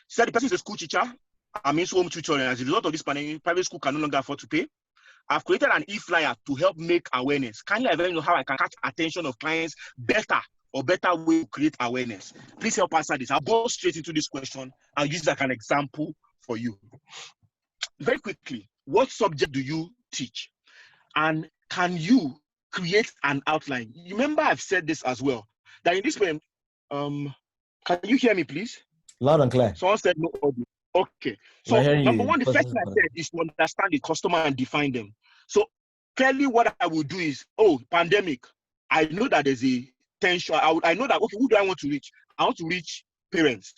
Said the person is a school teacher. I'm in home tutoring. As a result of this pandemic, private school can no longer afford to pay. I've created an e-flyer to help make awareness. Kindly let me know how I can catch attention of clients better way to create awareness. Please help answer this. I'll go straight into this question and use it as an example for you. Very quickly, what subject do you teach? And can you create an outline? You remember I've said this as well, that in this way, can you hear me, please? Loud and clear. Someone said no audio. Okay. So number one, the first thing I said is to understand the customer and define them. So clearly what I will do is, pandemic. I know that there's a tension. I know that, okay, who do I want to reach? I want to reach parents.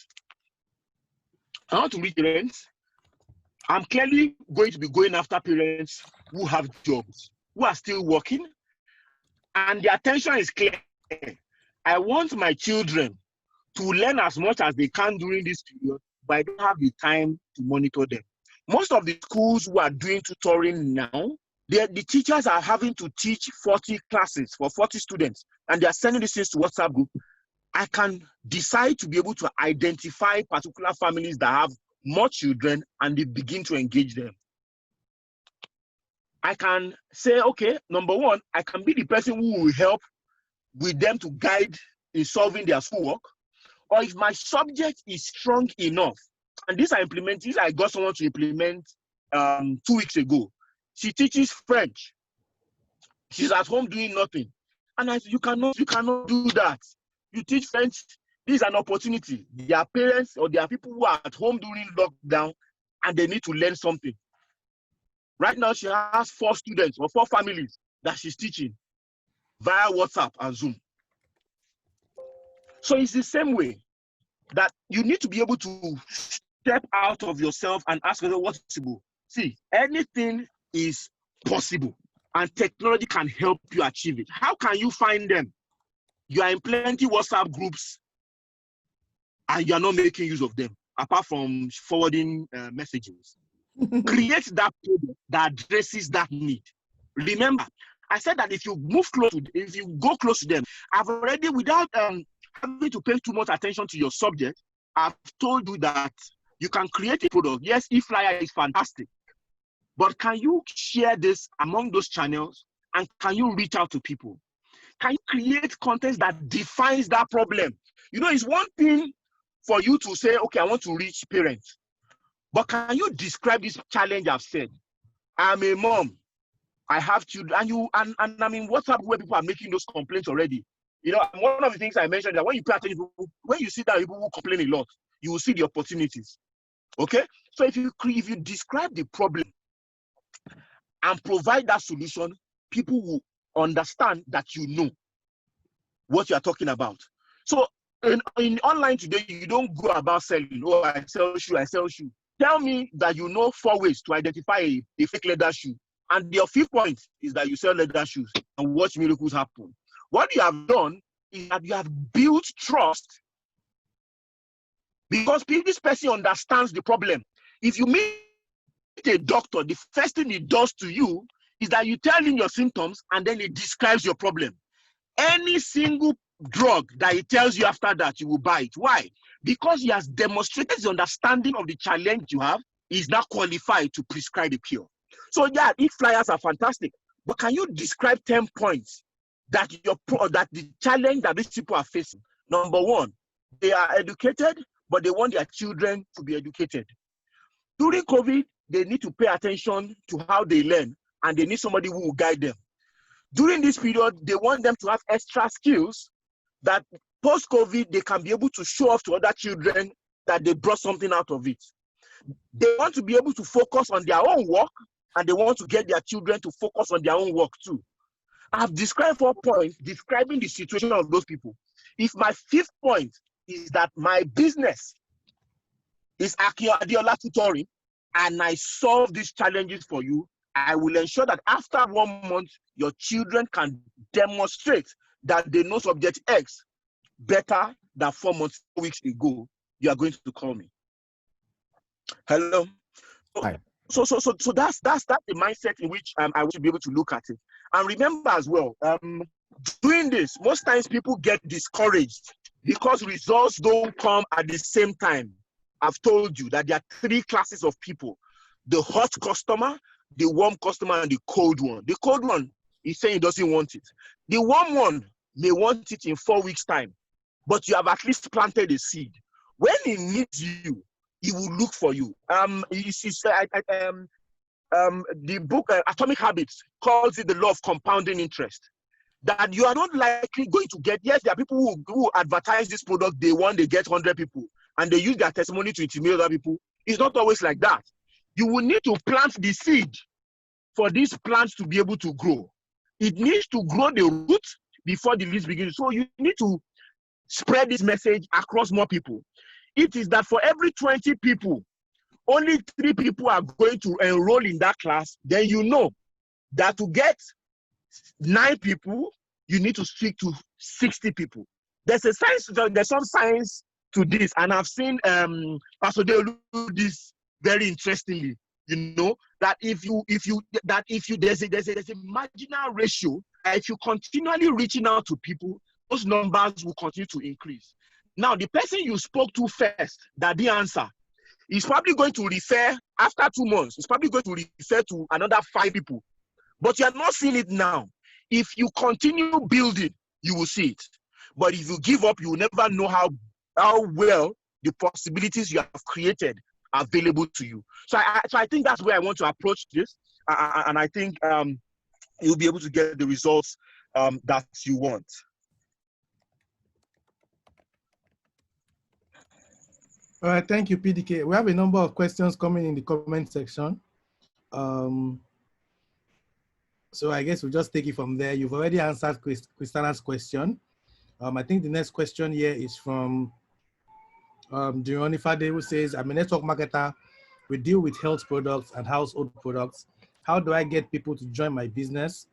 I'm clearly going to be going after parents who have jobs, who are still working, and the attention is clear. I want my children to learn as much as they can during this period, but I don't have the time to monitor them. Most of the schools who are doing tutoring now, the teachers are having to teach 40 classes for 40 students, and they are sending these things to WhatsApp group. I can decide to be able to identify particular families that have more children and they begin to engage them. I can say, okay, number one, I can be the person who will help with them to guide in solving their schoolwork. Or if my subject is strong enough, and this I got someone to implement 2 weeks ago. She teaches French. She's at home doing nothing. And I said, you cannot do that. You teach French. This is an opportunity. There are parents or there are people who are at home during lockdown and they need to learn something. Right now, she has 4 students or 4 families that she's teaching via WhatsApp and Zoom. So it's the same way that you need to be able to step out of yourself and ask yourself what's possible. See, anything is possible and technology can help you achieve it. How can you find them? You are in plenty WhatsApp groups and you're not making use of them, apart from forwarding messages. Create that product that addresses that need. Remember, I said that if you move close, if you go close to them, I've already, without having to pay too much attention to your subject, I've told you that you can create a product. Yes, eFlyer is fantastic, but can you share this among those channels, and can you reach out to people? Can you create content that defines that problem? You know, it's one thing for you to say, okay, I want to reach parents, but can you describe this challenge I've said? I'm a mom, I have children, and I'm in WhatsApp where people are making those complaints already. You know, one of the things I mentioned, that when you pay attention, when you see that people who complain a lot, you will see the opportunities. Okay, so if you describe the problem and provide that solution, people will understand that you know what you are talking about. So in online today, you don't go about selling. Oh, I sell shoe, I sell shoe. Tell me that you know 4 ways to identify a fake leather shoe. And your 5th point is that you sell leather shoes and watch miracles happen. What you have done is that you have built trust, because this person understands the problem. If you meet a doctor, the first thing he does to you is that you tell him your symptoms and then he describes your problem. Any single drug that he tells you after that, you will buy it. Why? Because he has demonstrated his understanding of the challenge you have. He is now qualified to prescribe a cure. So yeah, eFlyers are fantastic, but can you describe 10 points that the challenge that these people are facing? Number 1, they are educated, but they want their children to be educated. During COVID, they need to pay attention to how they learn, and they need somebody who will guide them. During this period, they want them to have extra skills that post-COVID, they can be able to show off to other children that they brought something out of it. They want to be able to focus on their own work, and they want to get their children to focus on their own work too. I've described 4 points describing the situation of those people. If my 5th point is that my business is Adeola Tutoring, and I solve these challenges for you, I will ensure that after 1 month, your children can demonstrate that they know subject X better than 4 weeks ago. You are going to call me. Hello. Hi. So that's the mindset in which I want to be able to look at it. And remember as well, doing this, most times people get discouraged because results don't come at the same time. I've told you that there are 3 classes of people: the hot customer, the warm customer, and the cold one. The cold one is saying he doesn't want it. The warm one may want it in 4 weeks' time, but you have at least planted a seed. When he needs you, he will look for you. The book Atomic Habits calls it the law of compounding interest. That you are not likely going to get. Yes, there are people who advertise this product. They get 100 people, and they use their testimony to intimidate other people. It's not always like that. You will need to plant the seed for these plants to be able to grow. It needs to grow the root before the leaves begin. So you need to spread this message across more people. It is that for every 20 people, only 3 people are going to enroll in that class. Then you know that to get 9 people, you need to speak to 60 people. There's some science to this, and I've seen Pastor Deo do this very interestingly. You know that if there's a marginal ratio. If you continually reaching out to people, those numbers will continue to increase. Now, the person you spoke to first that didn't answer is probably going to refer after 2 months. It's probably going to refer to another 5 people, but you are not seeing it now. If you continue building, you will see it. But if you give up, you will never know how well the possibilities you have created are available to you. So I think that's where I want to approach this, and I think you'll be able to get the results that you want. All right, thank you, PDK. We have a number of questions coming in the comment section. So I guess we'll just take it from there. You've already answered Christiana's question. I think the next question here is from Dione Fade, who says, I'm a network marketer. We deal with health products and household products. How do I get people to join my business?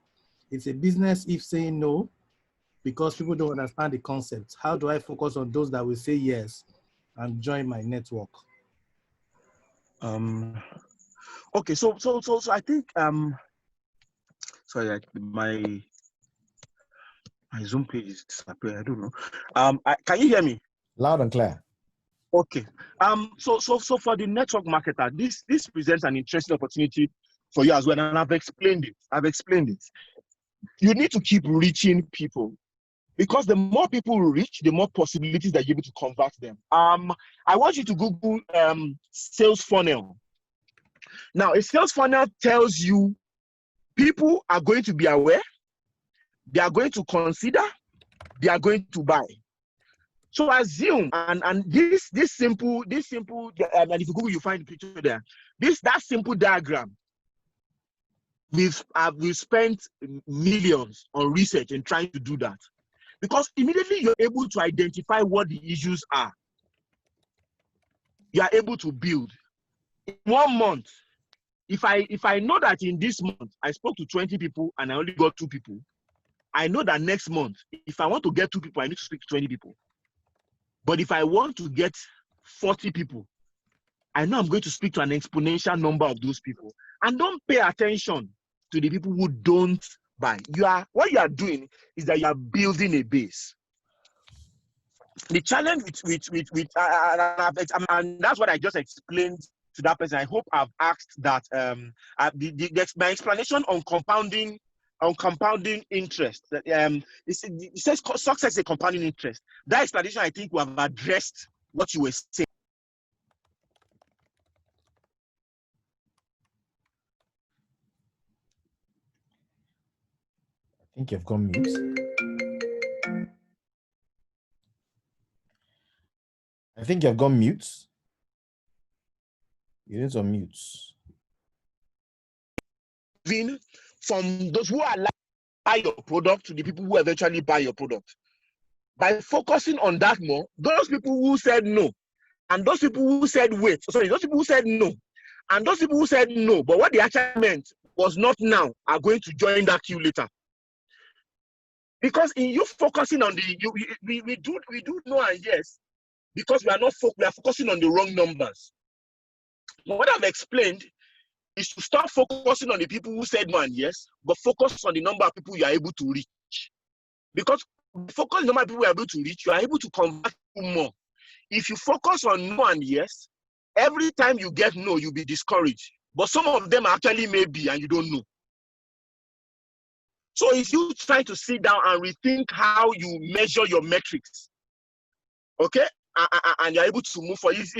It's a business if saying no, because people don't understand the concept. How do I focus on those that will say yes and join my network? Okay, so I think Sorry, my Zoom page is disappearing. I don't know. Can you hear me? Loud and clear. Okay. So for the network marketer, this presents an interesting opportunity for you as well, and I've explained it. You need to keep reaching people, because the more people reach, the more possibilities that you're able to convert them. I want you to Google sales funnel. Now, a sales funnel tells you people are going to be aware, they are going to consider, they are going to buy. So assume, and this simple, and if you Google, you find the picture there. That simple diagram, we've spent millions on research and trying to do that, because immediately you're able to identify what the issues are. You are able to build. In 1 month, if I know that in this month I spoke to 20 people and I only got 2 people, I know that next month, if I want to get 2 people, I need to speak to 20 people. But if I want to get 40 people, I know I'm going to speak to an exponential number of those people. And don't pay attention to the people who don't buy. What you are doing is that you are building a base. The challenge and that's what I just explained to that person. I hope I've asked that. My explanation on compounding interest. It says success is a compounding interest. That explanation, I think we have addressed what you were saying. I think you've gone mute. I think you've gone mute. You need to unmute. From those who are like buy your product to the people who eventually buy your product. By focusing on that more, those people who said no, and those people who said those people who said no, and those people who said no, but what they actually meant was not now, are going to join that queue later. Because in you focusing on we do no and yes, because we are focusing on the wrong numbers. What I've explained is to start focusing on the people who said no and yes, but focus on the number of people you are able to reach. Because focus on the number of people you are able to reach, you are able to convert more. If you focus on no and yes, every time you get no, you'll be discouraged. But some of them actually may be, and you don't know. So if you try to sit down and rethink how you measure your metrics, okay, and you're able to move forward, it's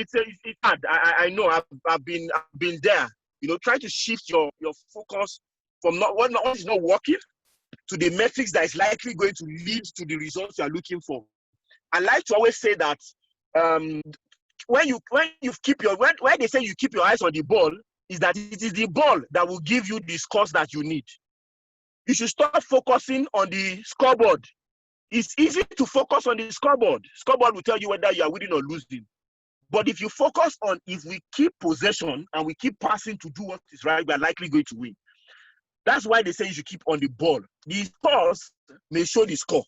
hard. I know. I've been there. You know, try to shift your focus from what is not working to the metrics that is likely going to lead to the results you are looking for. I like to always say that when they say you keep your eyes on the ball, is that it is the ball that will give you the scores that you need. You should start focusing on the scoreboard. It's easy to focus on the scoreboard. Scoreboard will tell you whether you are winning or losing. But if you focus on, if we keep possession and we keep passing to do what is right, we are likely going to win. That's why they say you should keep on the ball. The scores may show the score.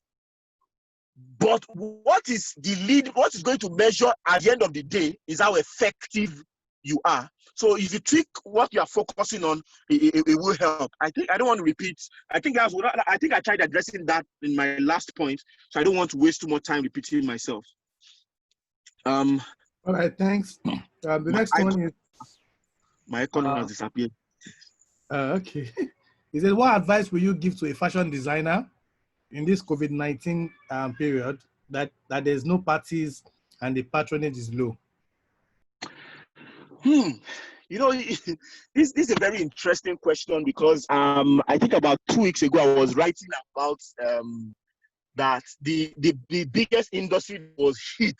But what is the lead, what is going to measure at the end of the day is how effective you are. So if you tweak what you are focusing on, it will help. I don't want to repeat. I think I tried addressing that in my last point, so I don't want to waste too much time repeating myself. All right, thanks. The next one is my icon has disappeared. Okay. He said, what advice will you give to a fashion designer in this COVID-19 period that there's no parties and the patronage is low? You know, this is a very interesting question, because I think about 2 weeks ago I was writing about that the biggest industry that was hit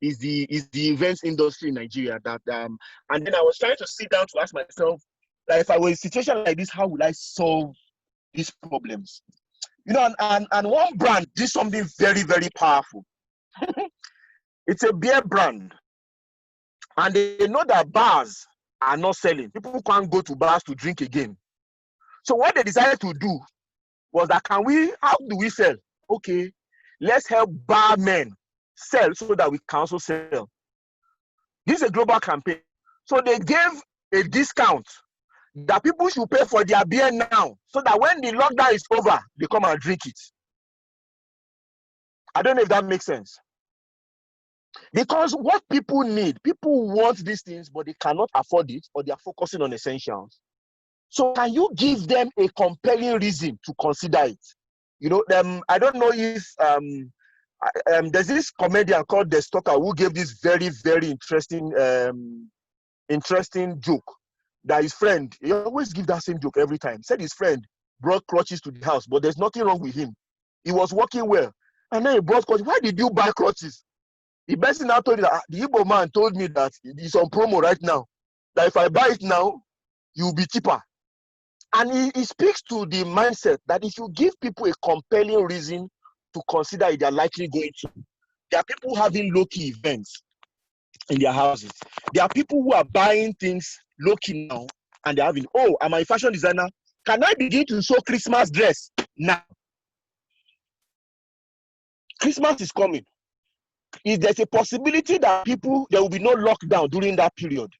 is the events industry in Nigeria. That and then I was trying to sit down to ask myself, like, if I were in a situation like this, how would I solve these problems? You know, and one brand did something very, very powerful. It's a beer brand. And they know that bars are not selling. People can't go to bars to drink again. So what they decided to do was that, how do we sell? Okay, let's help barmen sell so that we can also sell. This is a global campaign. So they gave a discount that people should pay for their beer now, so that when the lockdown is over, they come and drink it. I don't know if that makes sense. Because what people need, people want these things, but they cannot afford it, or they are focusing on essentials. So can you give them a compelling reason to consider it? You know, I don't know if there's this comedian called The Stalker who gave this very, very interesting joke. That his friend, he always give that same joke every time. Said his friend brought crutches to the house, but there's nothing wrong with him. He was working well. And then he brought crutches. Why did you buy crutches? The person now told you that the Igbo man told me that it's on promo right now. That if I buy it now, you'll be cheaper. And he speaks to the mindset that if you give people a compelling reason to consider it, they're likely going to. There are people having low-key events in their houses. There are people who are buying things low-key now, and they're having, oh, I'm a fashion designer. Can I begin to sew Christmas dress now? Christmas is coming. If there's a possibility that there will be no lockdown during that period,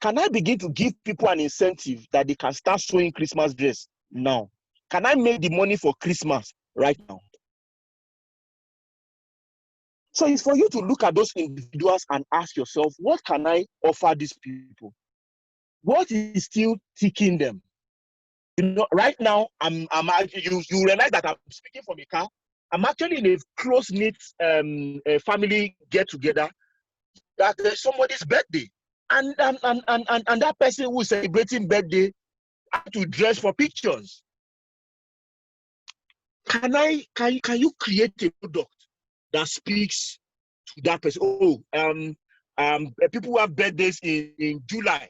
can I begin to give people an incentive that they can start sewing Christmas dress now? Can I make the money for Christmas right now? So it's for you to look at those individuals and ask yourself, what can I offer these people? What is still ticking them? You know, right now, you realize that I'm speaking from a car. I'm actually in a close-knit family get-together. That there's somebody's birthday, and that person who is celebrating birthday have to dress for pictures. Can you create a product that speaks to that person? Oh, people who have birthdays in July.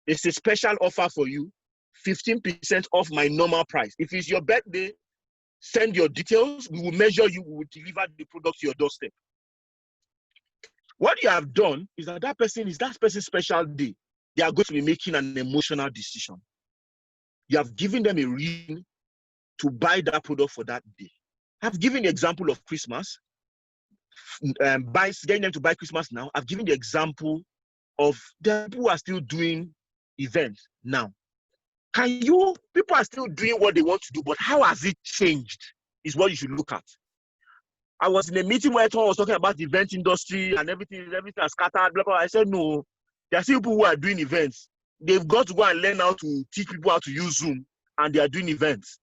It's a special offer for you, 15% off my normal price. If it's your birthday, send your details. We will measure you. We will deliver the product to your doorstep. What you have done is that person's special day. They are going to be making an emotional decision. You have given them a reason to buy that product for that day. I've given the example of Christmas. Getting them to buy Christmas now. I've given the example of the people who are still doing events now. People are still doing what they want to do, but how has it changed is what you should look at. I was in a meeting where someone was talking about the event industry and everything has scattered, blah, blah. I said, no, there are still people who are doing events. They've got to go and learn how to teach people how to use Zoom, and they are doing events.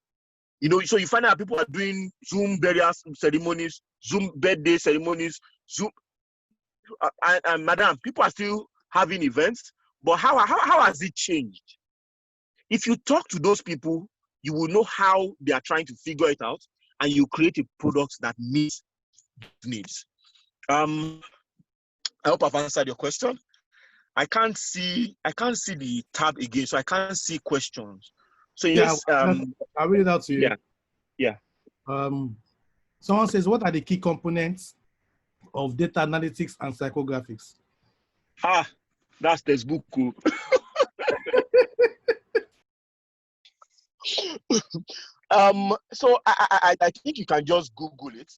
You know, so you find out people are doing Zoom burial ceremonies, Zoom birthday ceremonies, Zoom. And madam, people are still having events, but how has it changed? If you talk to those people, you will know how they are trying to figure it out, and you create a product that meets needs. I hope I've answered your question. I can't see the tab again, so I can't see questions. So yes, I'll read it out to you. Yeah. Someone says, what are the key components of data analytics and psychographics? That's textbook. So I think you can just Google it.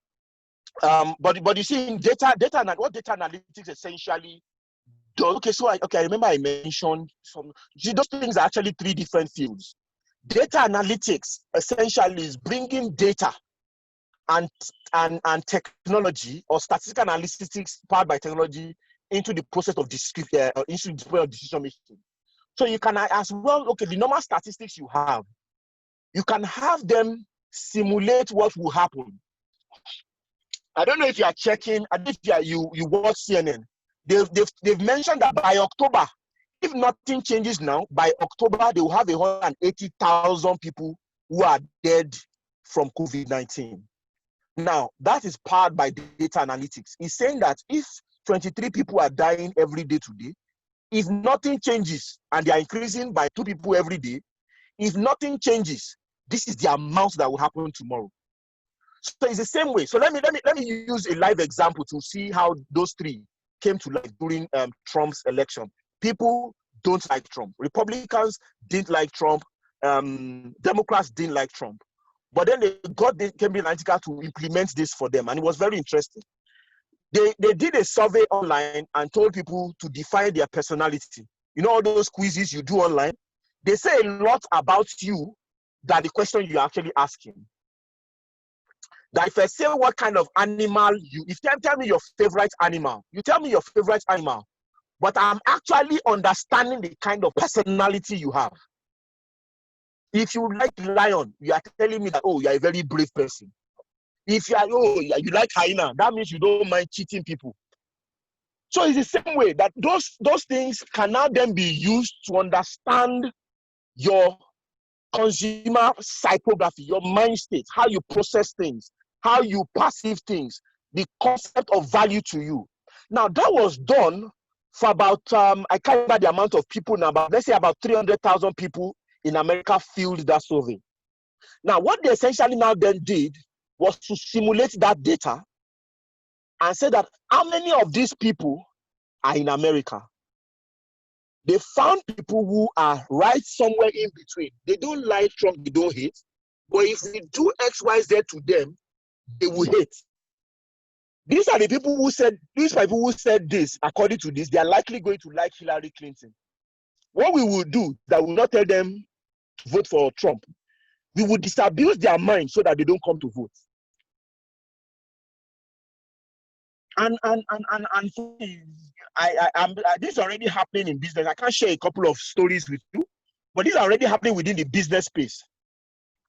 But you see, in what data analytics essentially does. Okay, so I remember I mentioned some. See, those things are actually three different fields. Data analytics essentially is bringing data and technology, or statistical analytics powered by technology, into the process of decision making. So you can as well, okay, the normal statistics you have, you can have them simulate what will happen. I don't know if you are checking, I don't know if you watch CNN. They've mentioned that by October, if nothing changes now, by October, they will have 180,000 people who are dead from COVID-19. Now, that is powered by data analytics. It's saying that if 23 people are dying every day today, if nothing changes, and they are increasing by 2 people every day, if nothing changes, this is the amount that will happen tomorrow. So it's the same way. So let me use a live example to see how those three came to life during Trump's election. People don't like Trump. Republicans didn't like Trump. Democrats didn't like Trump. But then they got the Cambridge Analytica to implement this for them, and it was very interesting. They did a survey online and told people to define their personality. You know all those quizzes you do online? they say a lot about you than the question you're actually asking. That if I say what kind of animal if you tell me your favorite animal, you tell me your favorite animal, but I'm actually understanding the kind of personality you have. If you like lion, you are telling me that, oh, you're a very brave person. If you are, oh, you like hyena, that means you don't mind cheating people. So it's the same way that those things can now then be used to understand your consumer psychography, your mind state, how you process things, how you perceive things, the concept of value to you. Now, that was done for about, I can't remember the amount of people now, but let's say about 300,000 people in America filled that survey. Now, what they essentially now then did was to simulate that data and say that how many of these people are in America. They found people who are right somewhere in between. They don't like Trump, they don't hate. But if we do X, Y, Z to them, they will hate. These are the people who said, this, according to this, they are likely going to like Hillary Clinton. What we will do, that will not tell them to vote for Trump. We will disabuse their mind so that they don't come to vote. And this is already happening in business. I can't share a couple of stories with you, but these are already happening within the business space.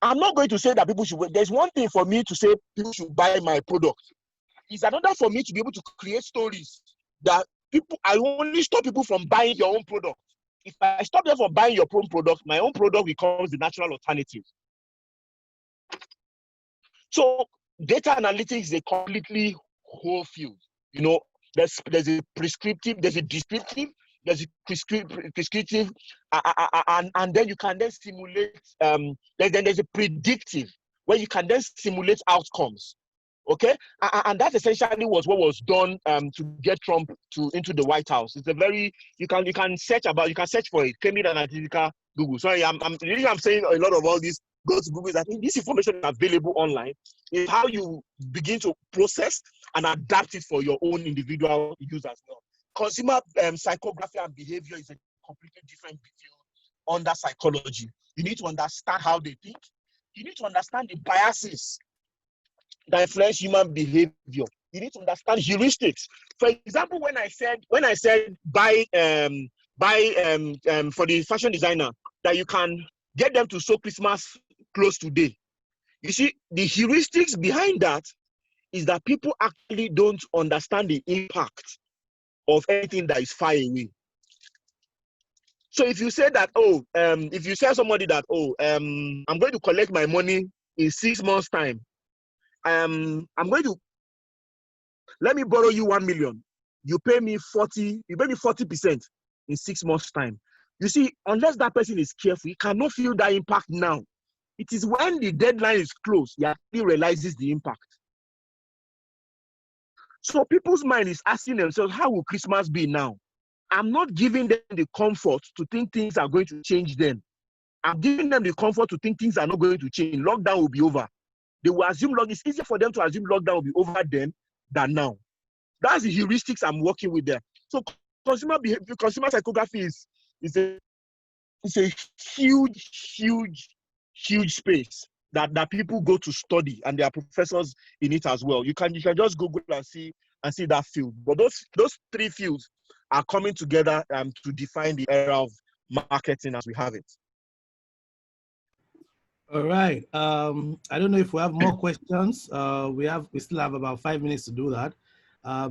I'm not going to say that people should wait. There's one thing for me to say people should buy my product. It's another for me to be able to create stories that I only stop people from buying your own product. If I stop them from buying your own product, my own product becomes the natural alternative. So data analytics is a completely whole field. You know, there's a prescriptive, there's a descriptive, there's a prescriptive, and then you can then simulate. There's a predictive where you can then simulate outcomes. Okay, and that essentially was what was done to get Trump into the White House. It's a very you can search for it. Cambridge Analytica, Google. Sorry, I'm saying a lot of all these. Go to Google. I think this information is available online. Is how you begin to process and adapt it for your own individual use as well. Consumer psychography and behavior is a completely different field under psychology. You need to understand how they think. You need to understand the biases that influence human behavior. You need to understand heuristics. For example, when I said buy for the fashion designer that you can get them to sew Christmas clothes today. You see, the heuristics behind that is that people actually don't understand the impact of anything that is far away. So if you say that, if you tell somebody that, I'm going to collect my money in 6 months' time, let me borrow you 1 million. You pay me 40% in 6 months' time. You see, unless that person is careful, he cannot feel that impact now. It is when the deadline is close, he actually realizes the impact. So people's mind is asking themselves, how will Christmas be now? I'm not giving them the comfort to think things are going to change then. I'm giving them the comfort to think things are not going to change. Lockdown will be over. They will assume it's easier for them to assume lockdown will be over then than now. That's the heuristics I'm working with there. So consumer behavior, consumer psychography is a huge space that people go to study, and there are professors in it as well. You can just Google and see that field. But those 3 fields are coming together to define the era of marketing as we have it. All right. I don't know if we have more questions. We still have about 5 minutes to do that.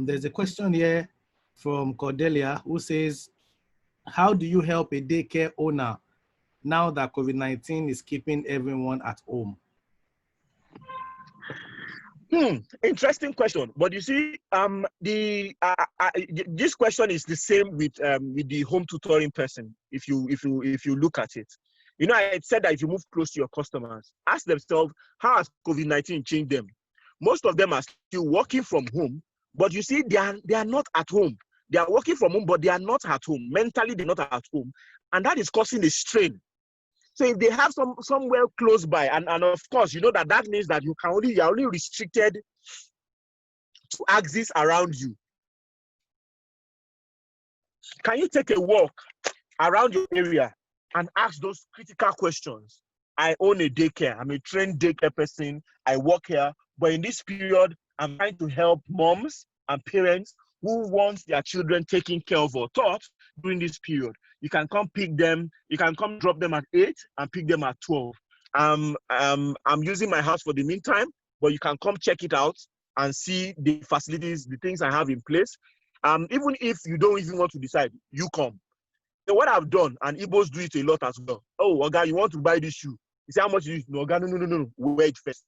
There's a question here from Cordelia who says, how do you help a daycare owner now that COVID-19 is keeping everyone at home? Interesting question. But you see, this question is the same with the home tutoring person. If you look at it, you know, I said that if you move close to your customers, ask themselves, how has COVID-19 changed them? Most of them are still working from home, but you see, they are not at home. They are working from home, but they are not at home. Mentally, they're not at home, and that is causing a strain. So if they have somewhere close by, and of course, you know that means that you're only restricted to axis around you. Can you take a walk around your area and ask those critical questions. I own a daycare. I'm a trained daycare person. I work here. But in this period, I'm trying to help moms and parents who want their children taken care of or taught during this period. You can come pick them. You can come drop them at 8 and pick them at 12. I'm using my house for the meantime, but you can come check it out and see the facilities, the things I have in place. Even if you don't even want to decide, you come. So what I've done, and Igbos do it a lot as well. Oh, Oga, you want to buy this shoe? You say, how much is it? No, Oga, no. Wait first.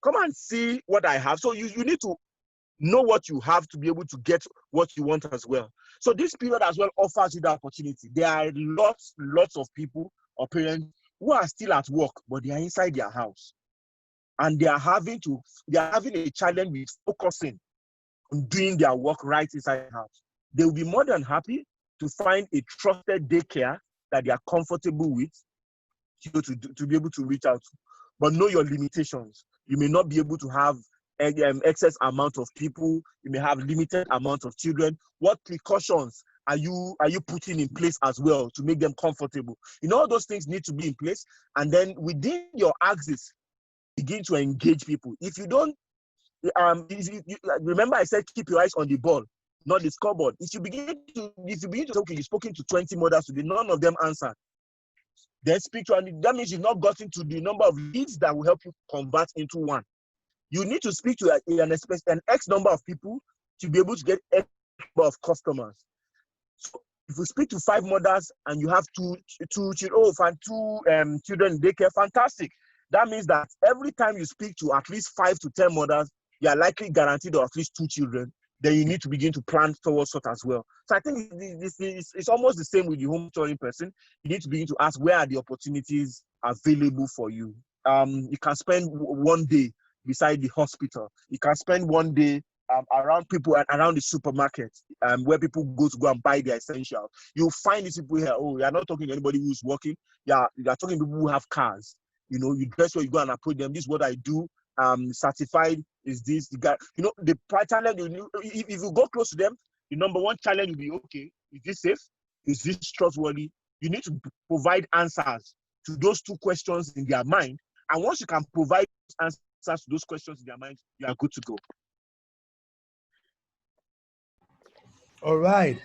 Come and see what I have. So you need to know what you have to be able to get what you want as well. So this period as well offers you the opportunity. There are lots of people or parents who are still at work, but they are inside their house. And they are having a challenge with focusing on doing their work right inside the house. They will be more than happy to find a trusted daycare that they are comfortable with to be able to reach out to. But know your limitations. You may not be able to have excess amount of people. You may have limited amount of children. What precautions are you putting in place as well to make them comfortable? All those things need to be in place. And then within your axis, begin to engage people. If you don't, remember I said keep your eyes on the ball, not the scoreboard. If you begin to say, okay, you've spoken to 20 mothers today, none of them answered. Then speak to, and that means you've not gotten to the number of leads that will help you convert into one. You need to speak to an X number of people to be able to get X number of customers. So if you speak to 5 mothers and you have two children in daycare, fantastic. That means that every time you speak to at least 5 to 10 mothers, you are likely guaranteed of at least 2 children. Then you need to begin to plan towards that as well. So I think it's almost the same with the home touring person. You need to begin to ask, where are the opportunities available for you? You can spend one day beside the hospital. You can spend one day around people and around the supermarket where people go and buy their essentials. You'll find these people here. Oh, you're not talking to anybody who's working. You're talking to people who have cars. You dress where you go and approach them. This is what I do. Certified is this. The guy, the challenge. If you go close to them, the number one challenge will be, okay, is this safe? Is this trustworthy? You need to provide answers to those 2 questions in their mind. And once you can provide answers to those questions in their mind, you are good to go. All right.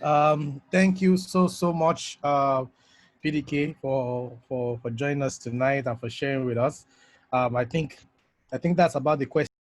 Thank you so much, PDK, for joining us tonight and for sharing with us. I think that's about the question.